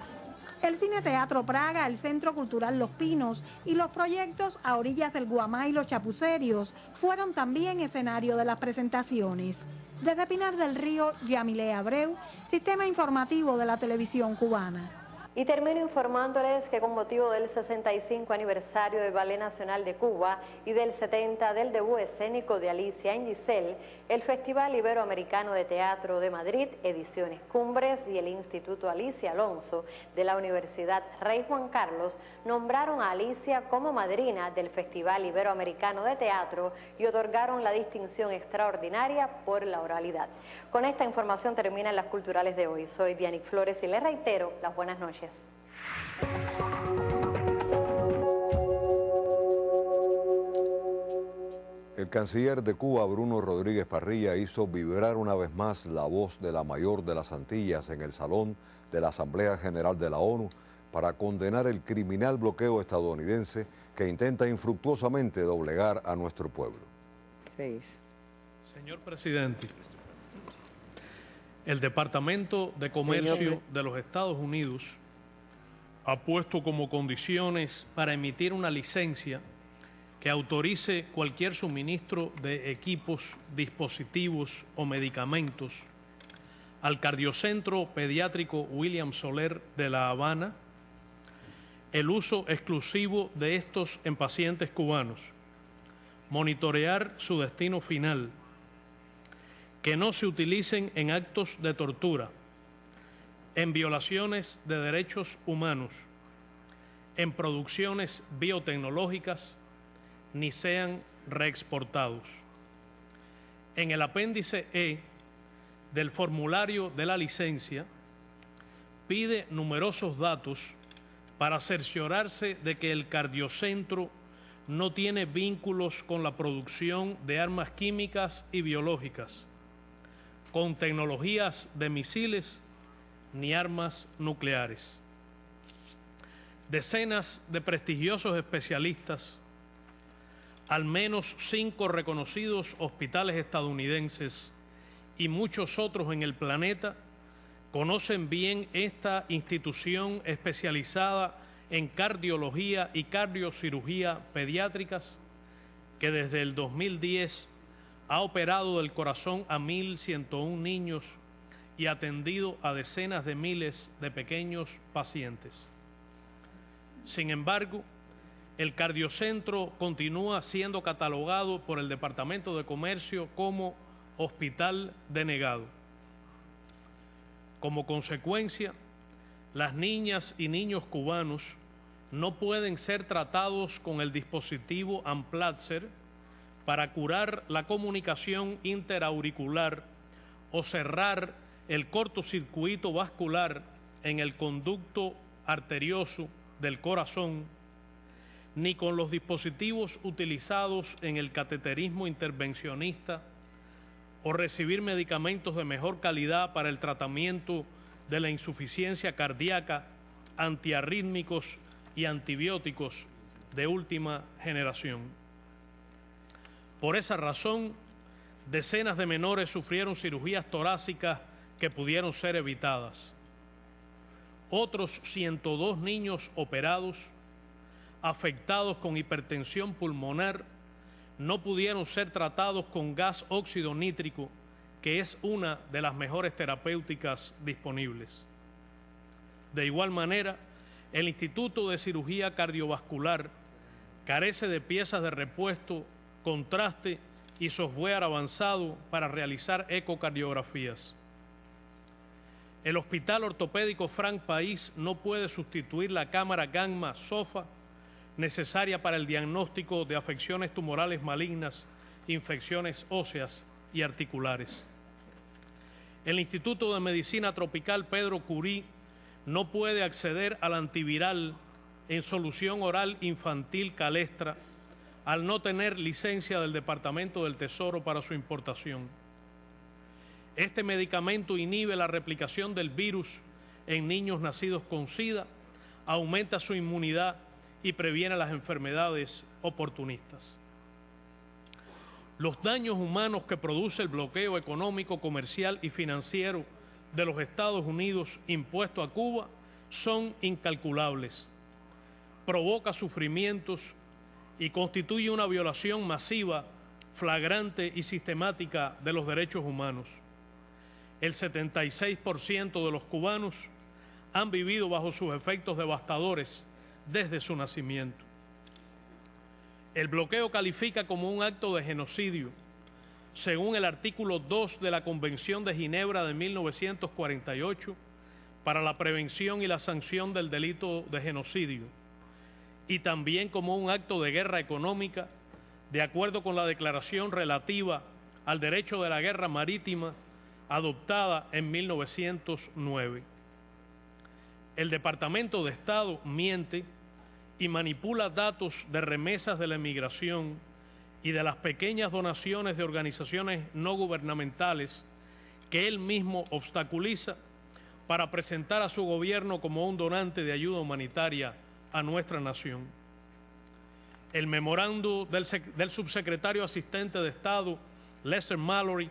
El Cine Teatro Praga, el Centro Cultural Los Pinos y los proyectos a orillas del Guamá y los Chapucerios fueron también escenario de las presentaciones. Desde Pinar del Río, Yamile Abreu, Sistema Informativo de la Televisión Cubana. Y termino informándoles que con motivo del 65 aniversario del Ballet Nacional de Cuba y del 70 del debut escénico de Alicia en Giselle, el Festival Iberoamericano de Teatro de Madrid, Ediciones Cumbres y el Instituto Alicia Alonso de la Universidad Rey Juan Carlos nombraron a Alicia como madrina del Festival Iberoamericano de Teatro y otorgaron la distinción extraordinaria por la oralidad. Con esta información terminan las culturales de hoy. Soy Dianic Flores y les reitero las buenas noches. El canciller de Cuba, Bruno Rodríguez Parrilla, hizo vibrar una vez más la voz de la mayor de las Antillas en el Salón de la Asamblea General de la ONU para condenar el criminal bloqueo estadounidense que intenta infructuosamente doblegar a nuestro pueblo. Señor presidente, el Departamento de Comercio de los Estados Unidos ha puesto como condiciones para emitir una licencia que autorice cualquier suministro de equipos, dispositivos o medicamentos al Cardiocentro Pediátrico William Soler de La Habana, el uso exclusivo de estos en pacientes cubanos, monitorear su destino final, que no se utilicen en actos de tortura, en violaciones de derechos humanos, en producciones biotecnológicas, ni sean reexportados. En el apéndice E del formulario de la licencia pide numerosos datos para cerciorarse de que el cardiocentro no tiene vínculos con la producción de armas químicas y biológicas, con tecnologías de misiles ni armas nucleares. Decenas de prestigiosos especialistas, al menos 5 reconocidos hospitales estadounidenses y muchos otros en el planeta conocen bien esta institución especializada en cardiología y cardiocirugía pediátricas que desde el 2010 ha operado del corazón a 1.101 niños y atendido a decenas de miles de pequeños pacientes. Sin embargo, el cardiocentro continúa siendo catalogado por el Departamento de Comercio como hospital denegado. Como consecuencia, las niñas y niños cubanos no pueden ser tratados con el dispositivo Amplatzer para curar la comunicación interauricular o cerrar el cortocircuito vascular en el conducto arterioso del corazón, ni con los dispositivos utilizados en el cateterismo intervencionista o recibir medicamentos de mejor calidad para el tratamiento de la insuficiencia cardíaca, antiarrítmicos y antibióticos de última generación. Por esa razón, decenas de menores sufrieron cirugías torácicas que pudieron ser evitadas. Otros 102 niños operados, afectados con hipertensión pulmonar, no pudieron ser tratados con gas óxido nítrico, que es una de las mejores terapéuticas disponibles. De igual manera, el Instituto de Cirugía Cardiovascular carece de piezas de repuesto, contraste y software avanzado para realizar ecocardiografías. El Hospital Ortopédico Frank País no puede sustituir la cámara Gamma SOFA necesaria para el diagnóstico de afecciones tumorales malignas, infecciones óseas y articulares. El Instituto de Medicina Tropical Pedro Curí no puede acceder al antiviral en solución oral infantil Calestra al no tener licencia del Departamento del Tesoro para su importación. Este medicamento inhibe la replicación del virus en niños nacidos con SIDA, aumenta su inmunidad y previene las enfermedades oportunistas. Los daños humanos que produce el bloqueo económico, comercial y financiero de los Estados Unidos impuesto a Cuba son incalculables. Provoca sufrimientos y constituye una violación masiva, flagrante y sistemática de los derechos humanos. El 76% de los cubanos han vivido bajo sus efectos devastadores desde su nacimiento. El bloqueo califica como un acto de genocidio, según el artículo 2 de la Convención de Ginebra de 1948 para la prevención y la sanción del delito de genocidio, y también como un acto de guerra económica, de acuerdo con la declaración relativa al derecho de la guerra marítima adoptada en 1909. El Departamento de Estado miente y manipula datos de remesas de la emigración y de las pequeñas donaciones de organizaciones no gubernamentales que él mismo obstaculiza para presentar a su gobierno como un donante de ayuda humanitaria a nuestra nación. El memorando del subsecretario asistente de Estado, Lester Mallory,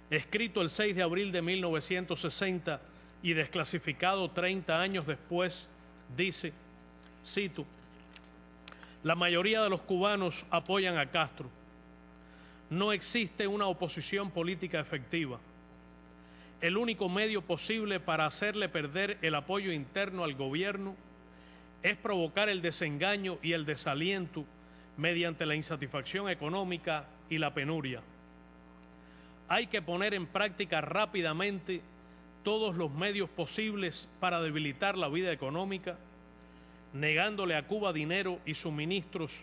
escrito el 6 de abril de 1960 y desclasificado 30 años después, dice, cito, la mayoría de los cubanos apoyan a Castro. No existe una oposición política efectiva. El único medio posible para hacerle perder el apoyo interno al gobierno es provocar el desengaño y el desaliento mediante la insatisfacción económica y la penuria. Hay que poner en práctica rápidamente todos los medios posibles para debilitar la vida económica, negándole a Cuba dinero y suministros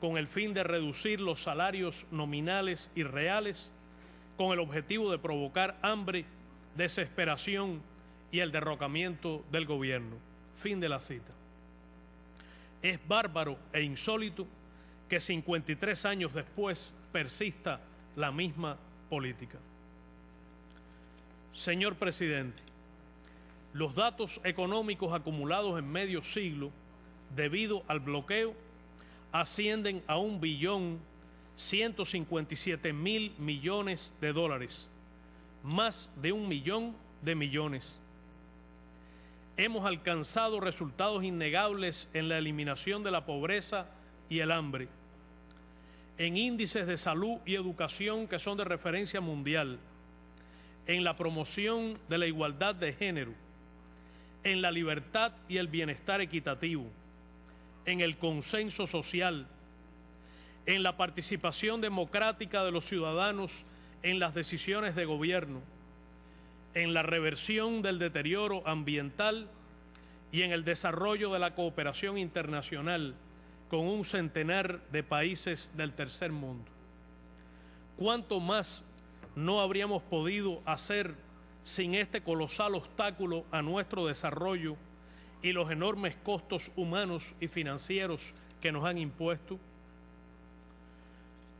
con el fin de reducir los salarios nominales y reales, con el objetivo de provocar hambre, desesperación y el derrocamiento del gobierno. Fin de la cita. Es bárbaro e insólito que 53 años después persista la misma política. Señor presidente, los datos económicos acumulados en medio siglo debido al bloqueo ascienden a $1.157.000 millones, más de 1 millón de millones. Hemos alcanzado resultados innegables en la eliminación de la pobreza y el hambre, en índices de salud y educación que son de referencia mundial, en la promoción de la igualdad de género, en la libertad y el bienestar equitativo, en el consenso social, en la participación democrática de los ciudadanos en las decisiones de gobierno, en la reversión del deterioro ambiental y en el desarrollo de la cooperación internacional con un centenar de países del tercer mundo. ¿Cuánto más no habríamos podido hacer sin este colosal obstáculo a nuestro desarrollo y los enormes costos humanos y financieros que nos han impuesto.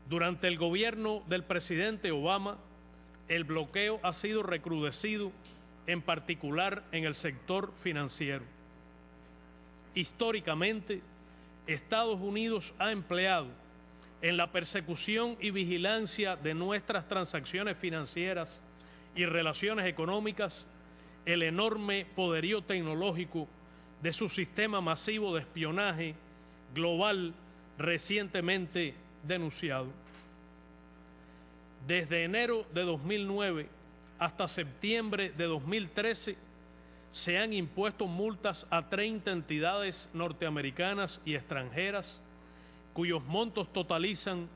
Durante el gobierno del presidente Obama, el bloqueo ha sido recrudecido, en particular en el sector financiero. Históricamente, Estados Unidos ha empleado en la persecución y vigilancia de nuestras transacciones financieras y relaciones económicas el enorme poderío tecnológico de su sistema masivo de espionaje global recientemente denunciado. Desde enero de 2009 hasta septiembre de 2013 se han impuesto multas a 30 entidades norteamericanas y extranjeras cuyos montos totalizan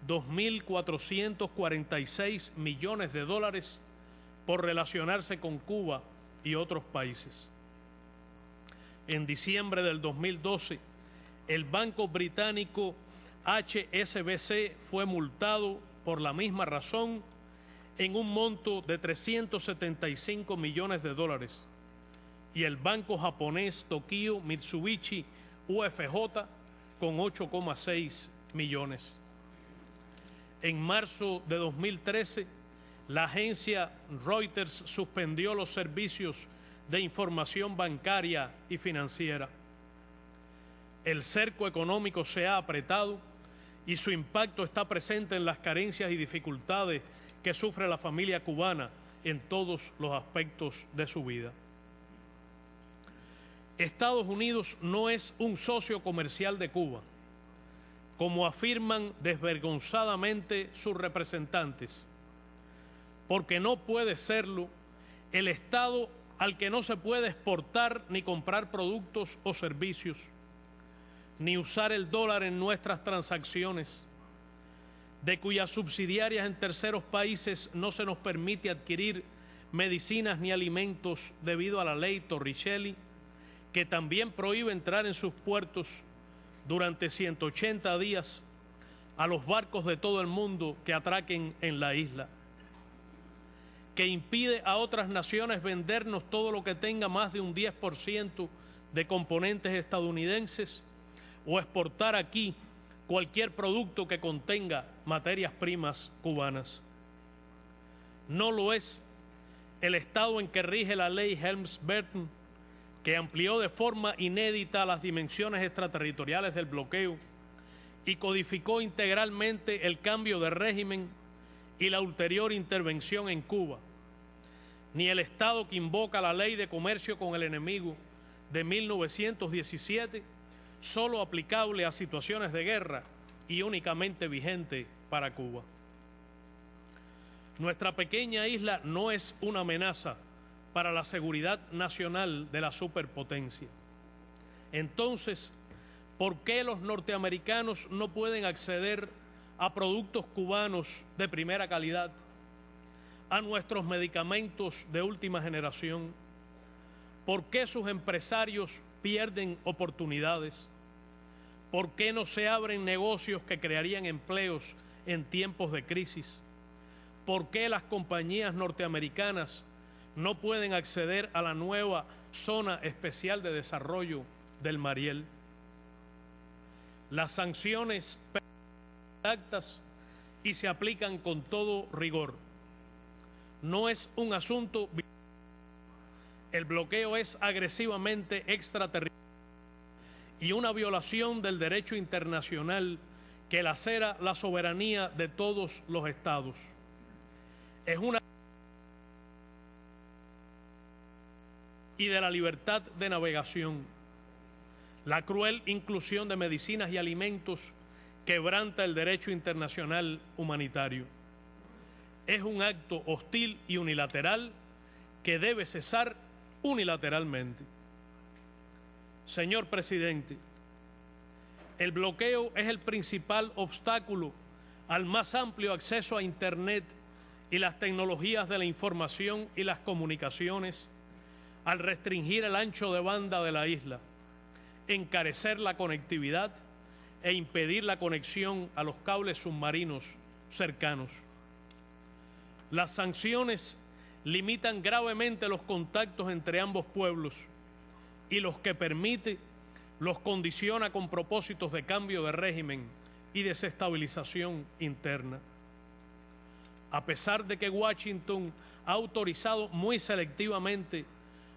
2.446 millones de dólares por relacionarse con Cuba y otros países. En diciembre del 2012, el banco británico HSBC fue multado por la misma razón en un monto de 375 millones de dólares y el banco japonés Tokyo Mitsubishi UFJ con 8,6 millones. En marzo de 2013, la agencia Reuters suspendió los servicios de información bancaria y financiera. El cerco económico se ha apretado y su impacto está presente en las carencias y dificultades que sufre la familia cubana en todos los aspectos de su vida. Estados Unidos no es un socio comercial de Cuba, como afirman desvergonzadamente sus representantes, porque no puede serlo el Estado al que no se puede exportar ni comprar productos o servicios, ni usar el dólar en nuestras transacciones, de cuyas subsidiarias en terceros países no se nos permite adquirir medicinas ni alimentos debido a la ley Torricelli, que también prohíbe entrar en sus puertos durante 180 días a los barcos de todo el mundo que atraquen en la isla, que impide a otras naciones vendernos todo lo que tenga más de un 10% de componentes estadounidenses o exportar aquí cualquier producto que contenga materias primas cubanas. No lo es el Estado en que rige la ley Helms-Burton, que amplió de forma inédita las dimensiones extraterritoriales del bloqueo y codificó integralmente el cambio de régimen y la ulterior intervención en Cuba, ni el Estado que invoca la ley de comercio con el enemigo de 1917, solo aplicable a situaciones de guerra y únicamente vigente para Cuba. Nuestra pequeña isla no es una amenaza para la seguridad nacional de la superpotencia. Entonces, ¿por qué los norteamericanos no pueden acceder a productos cubanos de primera calidad, a nuestros medicamentos de última generación? ¿Por qué sus empresarios pierden oportunidades? ¿Por qué no se abren negocios que crearían empleos en tiempos de crisis? ¿Por qué las compañías norteamericanas no pueden acceder a la nueva Zona Especial de Desarrollo del Mariel? Las sanciones actas y se aplican con todo rigor. No es un asunto. El bloqueo es agresivamente extraterritorial y una violación del derecho internacional que lacera la soberanía de todos los estados. Es una y de la libertad de navegación. La cruel inclusión de medicinas y alimentos quebranta el derecho internacional humanitario. Es un acto hostil y unilateral que debe cesar unilateralmente. Señor presidente, el bloqueo es el principal obstáculo al más amplio acceso a Internet y las tecnologías de la información y las comunicaciones, al restringir el ancho de banda de la isla, encarecer la conectividad e impedir la conexión a los cables submarinos cercanos. Las sanciones limitan gravemente los contactos entre ambos pueblos y los que permite los condiciona con propósitos de cambio de régimen y desestabilización interna. A pesar de que Washington ha autorizado muy selectivamente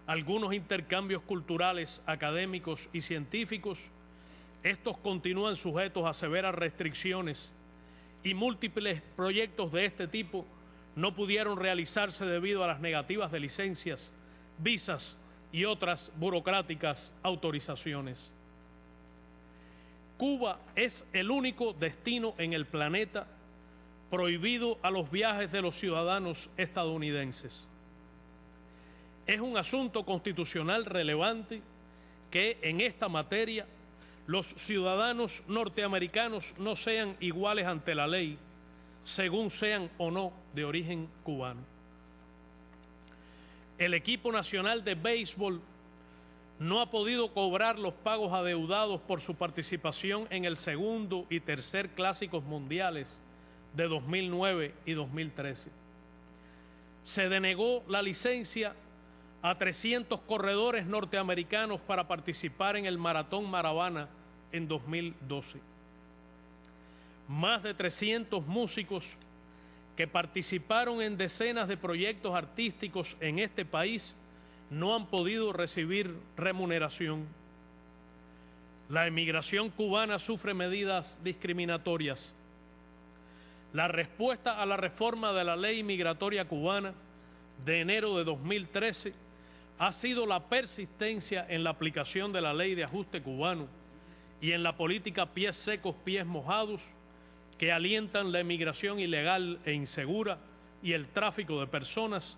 algunos intercambios culturales, académicos y científicos, estos continúan sujetos a severas restricciones y múltiples proyectos de este tipo no pudieron realizarse debido a las negativas de licencias, visas y otras burocráticas autorizaciones. Cuba es el único destino en el planeta prohibido a los viajes de los ciudadanos estadounidenses. Es un asunto constitucional relevante que en esta materia los ciudadanos norteamericanos no sean iguales ante la ley, según sean o no de origen cubano. El equipo nacional de béisbol no ha podido cobrar los pagos adeudados por su participación en el segundo y tercer clásicos mundiales de 2009 y 2013. Se denegó la licencia a 300 corredores norteamericanos para participar en el Maratón Maravana en 2012. Más de 300 músicos que participaron en decenas de proyectos artísticos en este país no han podido recibir remuneración. La emigración cubana sufre medidas discriminatorias. La respuesta a la reforma de la ley migratoria cubana de enero de 2013 ha sido la persistencia en la aplicación de la ley de ajuste cubano y en la política pies secos, pies mojados, que alientan la emigración ilegal e insegura y el tráfico de personas,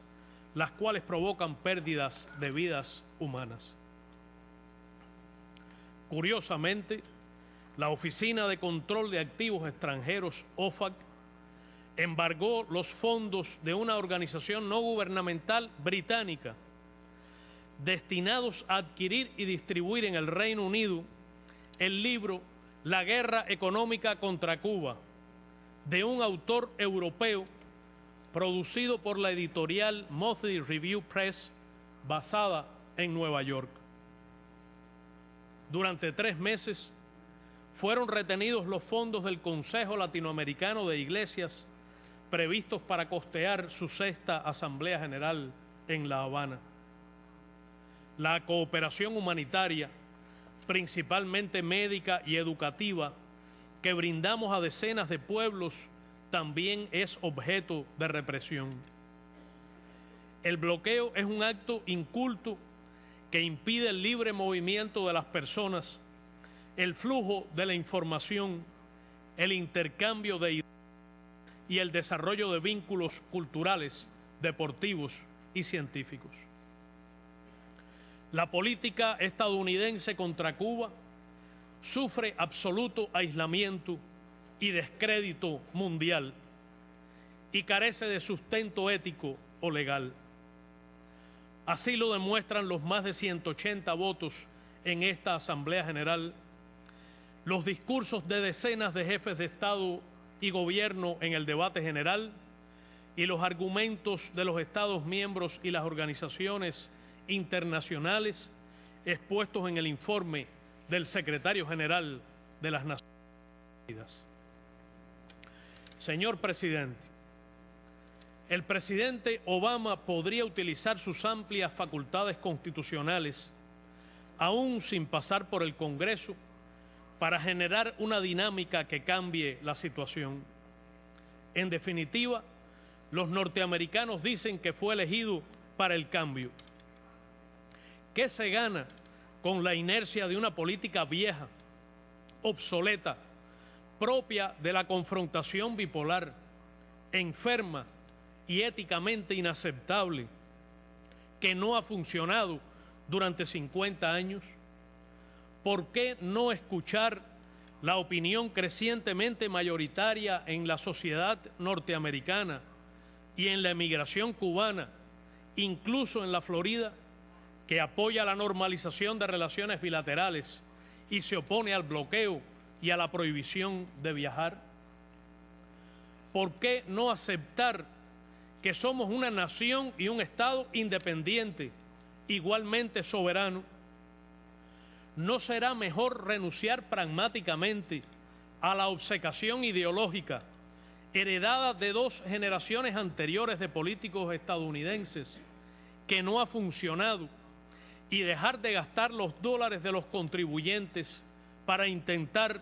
las cuales provocan pérdidas de vidas humanas. Curiosamente, la Oficina de Control de Activos Extranjeros, OFAC, embargó los fondos de una organización no gubernamental británica destinados a adquirir y distribuir en el Reino Unido el libro La guerra económica contra Cuba, de un autor europeo, producido por la editorial Monthly Review Press, basada en Nueva York. Durante 3 meses fueron retenidos los fondos del Consejo Latinoamericano de Iglesias previstos para costear su 6ª Asamblea General en La Habana. La cooperación humanitaria, principalmente médica y educativa, que brindamos a decenas de pueblos, también es objeto de represión. El bloqueo es un acto inculto que impide el libre movimiento de las personas, el flujo de la información, el intercambio de ideas y el desarrollo de vínculos culturales, deportivos y científicos. La política estadounidense contra Cuba sufre absoluto aislamiento y descrédito mundial y carece de sustento ético o legal. Así lo demuestran los más de 180 votos en esta Asamblea General, los discursos de decenas de jefes de Estado y Gobierno en el debate general y los argumentos de los Estados miembros y las organizaciones internacionales expuestos en el informe del Secretario General de las Naciones Unidas. Señor Presidente, el presidente Obama podría utilizar sus amplias facultades constitucionales, aún sin pasar por el Congreso, para generar una dinámica que cambie la situación. En definitiva, los norteamericanos dicen que fue elegido para el cambio. ¿Qué se gana con la inercia de una política vieja, obsoleta, propia de la confrontación bipolar, enferma y éticamente inaceptable, que no ha funcionado durante 50 años? ¿Por qué no escuchar la opinión crecientemente mayoritaria en la sociedad norteamericana y en la emigración cubana, incluso en la Florida, que apoya la normalización de relaciones bilaterales y se opone al bloqueo y a la prohibición de viajar? ¿Por qué no aceptar que somos una nación y un Estado independiente, igualmente soberano? ¿no será mejor renunciar pragmáticamente a la obcecación ideológica heredada de 2 generaciones anteriores de políticos estadounidenses que no ha funcionado y dejar de gastar los dólares de los contribuyentes para intentar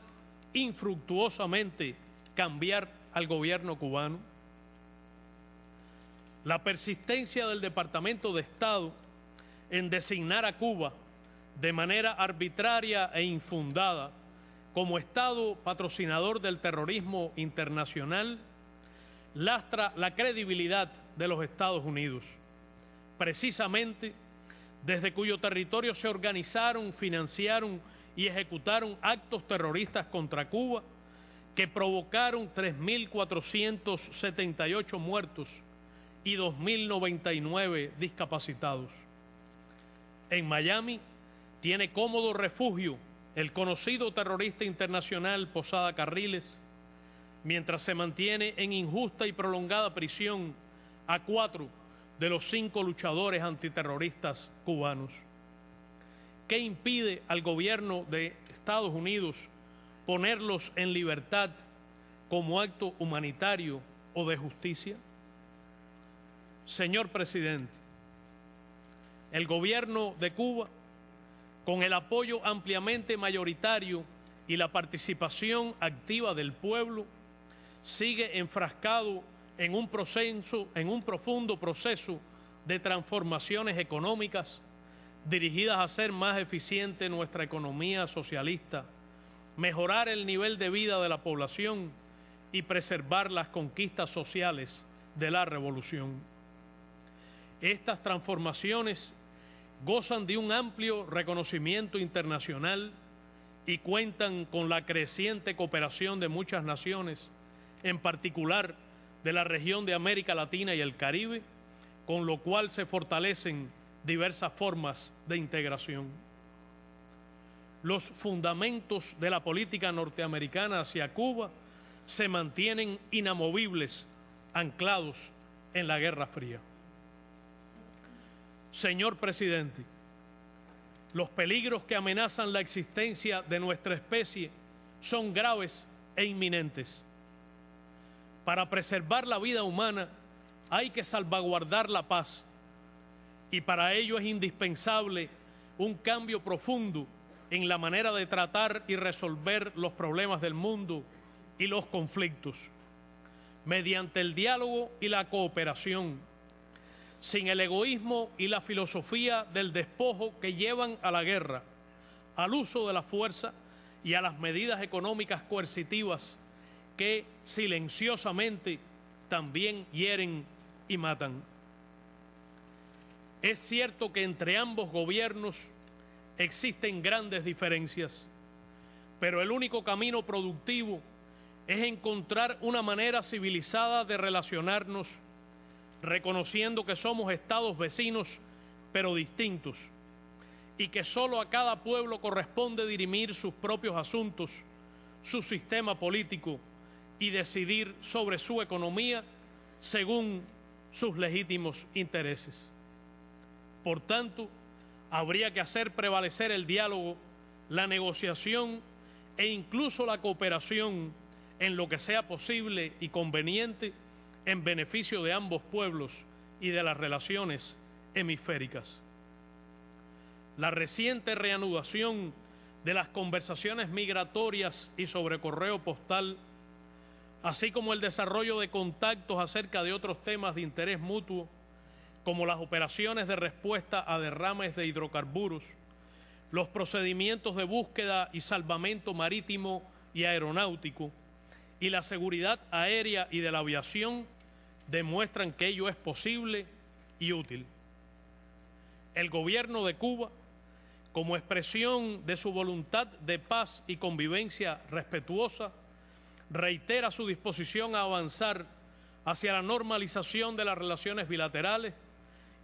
infructuosamente cambiar al gobierno cubano? La persistencia del Departamento de Estado en designar a Cuba de manera arbitraria e infundada como Estado patrocinador del terrorismo internacional lastra la credibilidad de los Estados Unidos, precisamente desde cuyo territorio se organizaron, financiaron y ejecutaron actos terroristas contra Cuba que provocaron 3.478 muertos y 2.099 discapacitados. En Miami tiene cómodo refugio el conocido terrorista internacional Posada Carriles, mientras se mantiene en injusta y prolongada prisión a 4 de los 5 luchadores antiterroristas cubanos. ¿Qué impide al gobierno de Estados Unidos ponerlos en libertad como acto humanitario o de justicia? Señor presidente, el gobierno de Cuba, con el apoyo ampliamente mayoritario y la participación activa del pueblo, sigue enfrascado en un profundo proceso de transformaciones económicas dirigidas a hacer más eficiente nuestra economía socialista, mejorar el nivel de vida de la población y preservar las conquistas sociales de la revolución. Estas transformaciones gozan de un amplio reconocimiento internacional y cuentan con la creciente cooperación de muchas naciones, en particular de la región de América Latina y el Caribe, con lo cual se fortalecen diversas formas de integración. Los fundamentos de la política norteamericana hacia Cuba se mantienen inamovibles, anclados en la Guerra Fría. Señor presidente, los peligros que amenazan la existencia de nuestra especie son graves e inminentes. Para preservar la vida humana hay que salvaguardar la paz, y para ello es indispensable un cambio profundo en la manera de tratar y resolver los problemas del mundo y los conflictos, mediante el diálogo y la cooperación, sin el egoísmo y la filosofía del despojo que llevan a la guerra, al uso de la fuerza y a las medidas económicas coercitivas que silenciosamente también hieren y matan. Es cierto que entre ambos gobiernos existen grandes diferencias, pero el único camino productivo es encontrar una manera civilizada de relacionarnos, reconociendo que somos estados vecinos, pero distintos, y que solo a cada pueblo corresponde dirimir sus propios asuntos, su sistema político y decidir sobre su economía según sus legítimos intereses. Por tanto, habría que hacer prevalecer el diálogo, la negociación e incluso la cooperación en lo que sea posible y conveniente en beneficio de ambos pueblos y de las relaciones hemisféricas. La reciente reanudación de las conversaciones migratorias y sobre correo postal, así como el desarrollo de contactos acerca de otros temas de interés mutuo, como las operaciones de respuesta a derrames de hidrocarburos, los procedimientos de búsqueda y salvamento marítimo y aeronáutico, y la seguridad aérea y de la aviación, demuestran que ello es posible y útil. El gobierno de Cuba, como expresión de su voluntad de paz y convivencia respetuosa, reitera su disposición a avanzar hacia la normalización de las relaciones bilaterales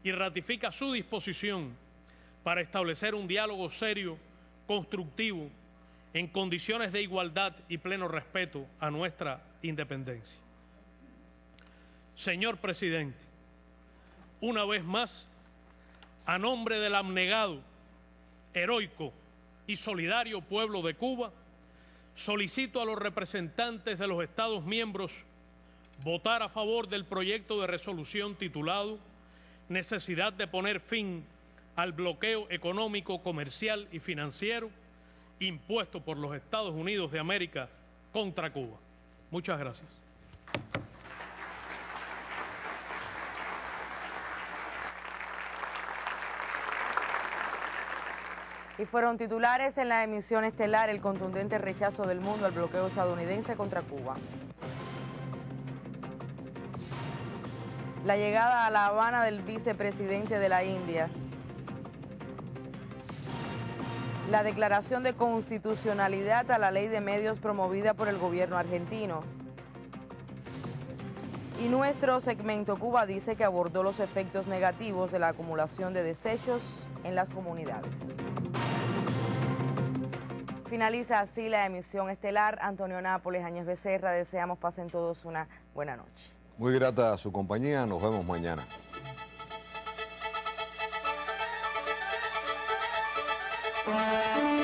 y ratifica su disposición para establecer un diálogo serio, constructivo, en condiciones de igualdad y pleno respeto a nuestra independencia. Señor presidente, una vez más, a nombre del abnegado, heroico y solidario pueblo de Cuba, solicito a los representantes de los Estados miembros votar a favor del proyecto de resolución titulado Necesidad de poner fin al bloqueo económico, comercial y financiero impuesto por los Estados Unidos de América contra Cuba. Muchas gracias. Y fueron titulares en la emisión estelar: el contundente rechazo del mundo al bloqueo estadounidense contra Cuba. La llegada a La Habana del vicepresidente de la India. La declaración de constitucionalidad a la ley de medios promovida por el gobierno argentino. Y nuestro segmento Cuba dice que abordó los efectos negativos de la acumulación de desechos en las comunidades. Finaliza así la emisión estelar. Antonio Nápoles, Áñez Becerra, deseamos pasen todos una buena noche. Muy grata a su compañía, nos vemos mañana. Thank you.